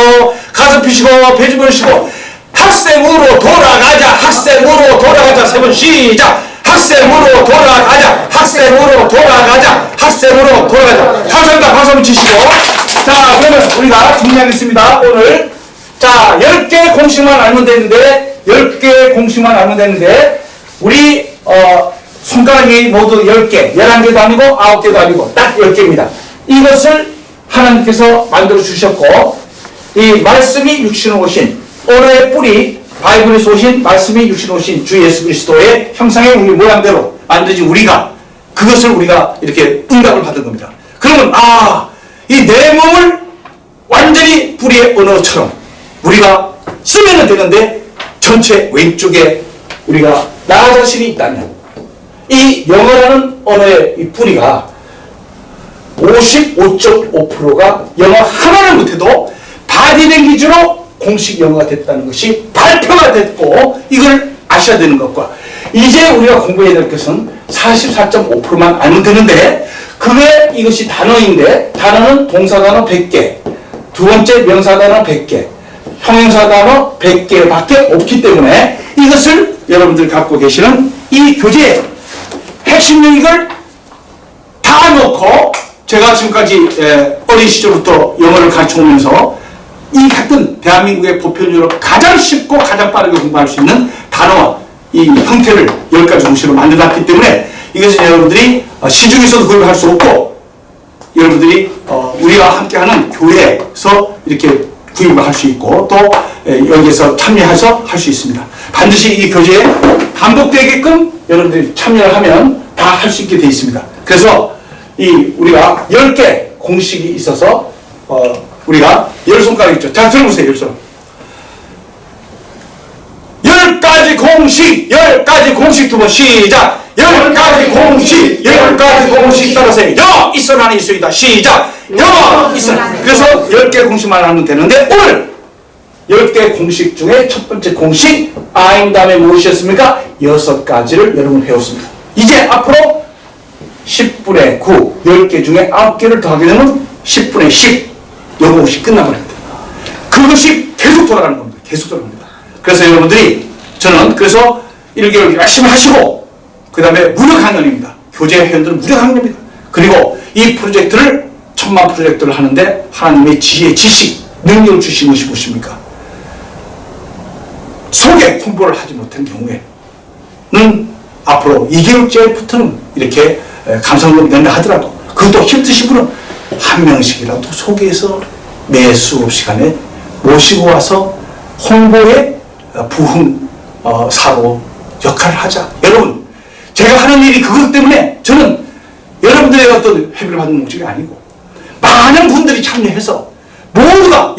가슴 펴시고 배 집어주시고 학생으로 돌아가자. 학생으로 돌아가자. 세 번 시작. 학생으로 돌아가자. 학생으로 돌아가자. 학생으로 돌아가자. 감사합니다. 박수 한번 치시고. 자, 그러면 우리가 정리하겠습니다. 오늘 자 10개 공식만 알면 되는데 10개 공식만 알면 되는데 우리 손가락이 모두 10개 11개도 아니고 9개도 아니고 딱 10개입니다. 이것을 하나님께서 만들어 주셨고 이 말씀이 육신으로 오신 언어의 뿌리 바이블에서 오신 말씀이 육신으로 오신 주 예수 그리스도의 형상의 우리 모양대로 만들어진 우리가 그것을 우리가 이렇게 응답을 받은 겁니다. 그러면 이 내 몸을 완전히 뿌리의 언어처럼 우리가 쓰면 되는데 전체 왼쪽에 우리가 나 자신이 있다면 이 영어라는 언어의 이 뿌리가 55.5%가 영어 하나를 못해도 바디랭귀지로 공식 영어가 됐다는 것이 발표가 됐고 이걸 아셔야 되는 것과 이제 우리가 공부해야 될 것은 44.5%만 알면 되는데 그게 이것이 단어인데 단어는 동사단어 100개 두 번째 명사단어 100개 형용사단어 100개밖에 없기 때문에 이것을 여러분들이 갖고 계시는 이 교재에 핵심 용익을 다 넣고 제가 지금까지 어린 시절부터 영어를 가르쳐 오면서 이 같은 대한민국의 보편적으로 가장 쉽고 가장 빠르게 공부할 수 있는 단어와 이 형태를 10가지 공식으로 만들어놨기 때문에 이것은 여러분들이 시중에서도 구입할 수 없고 여러분들이 우리와 함께하는 교회에서 이렇게 구입을 할 수 있고 또 여기에서 참여해서 할 수 있습니다. 반드시 이 교재에 반복되게끔 여러분들이 참여를 하면 다 할 수 있게 되어 있습니다. 그래서 우리가 10개 공식이 있어서 우리가 10손가락 있죠. 자, 들어보세요. 10손. 10가지 공식, 10가지 공식 두 번 시작. 10가지 공식, 10가지 공식 따라서요. 여 있어 나는 있어이다. 시작. 여 있어. 그래서 10개 공식만 하면 되는데 오늘 10개 공식 중에 첫 번째 공식 I'm 다음에 무엇이었습니까? 6가지를 여러분 배웠습니다. 이제 앞으로 10분의 9, 10개 중에 9개를 더하게 되면 10분의 10 요 공식 끝나버립니다. 그것이 계속 돌아가는 겁니다. 계속 돌아갑니다. 그래서 여러분들이 저는 그래서 1개월 열심히 하시고 그 다음에 무료 강연입니다. 교재 회원들은 무료 강연입니다. 그리고 이 프로젝트를 1000만 프로젝트를 하는데 하나님의 지혜, 지식, 능력을 주신 것이 무엇입니까? 소개, 홍보를 하지 못한 경우에는 앞으로 2개월째부터는 이렇게 감상금 낸다 하더라도 그것도 힘드신 분은 한 명씩이라도 소개해서 매 수업 시간에 모시고 와서 홍보의 부흥사로 역할을 하자. 여러분, 제가 하는 일이 그것 때문에 저는 여러분들의 어떤 회비를 받는 목적이 아니고 많은 분들이 참여해서 모두가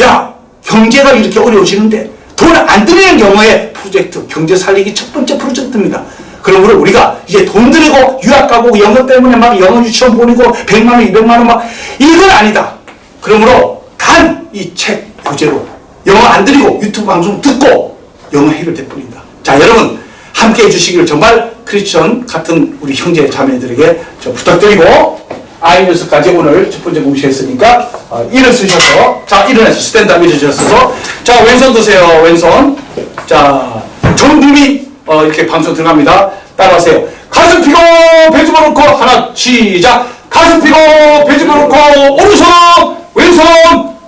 경제가 이렇게 어려워지는데 돈 안 들이는 경우에 프로젝트, 경제 살리기 첫 번째 프로젝트입니다. 그러므로 우리가 이제 돈 들이고 유학 가고 영어 때문에 막 영어 유치원 보내고 100만 원, 200만 원 막 이건 아니다. 그러므로 단 이 책 교재로 영어 안 들이고 유튜브 방송 듣고 영어 해결될 뿐입니다. 자, 여러분 함께 해주시기를 정말 크리스천 같은 우리 형제 자매들에게 부탁드리고 I6까지 오늘 첫 번째 공시했으니까 일어서셔서 자 일어나시 스탠드업 일어서셔서 자 왼손 드세요. 왼손. 자 전 국민 이렇게 방송 들어갑니다. 따라하세요. 가슴 피고 배 집어넣고 하나 시작. 가슴 피고 배 집어넣고 오른손 왼손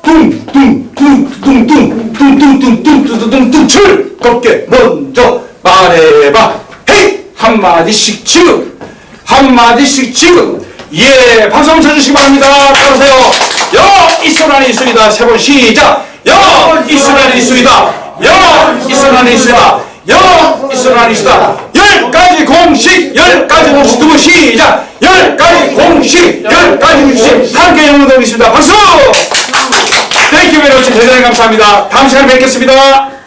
둥둥둥둥둥둥둥둥둥둥둥둥 즐겁게 먼저 말해봐. 헤이 한마디씩 지금 한마디씩 지금 예 박수 한번 쳐주시기 바랍니다. 따라하세요. 여 있을 안에 있습니다. 세 번 시작. 여 있을 안에 있습니다. 여 있을 안에 있습니다. 있으나 아니시다. 10가지 공식, 10가지 공식 두번 시작. 10가지 공식, 10가지 공식 함께 영어하겠습니다. 박수! 땡큐 베리 머치. 대단히 감사합니다. 다음 시간에 뵙겠습니다.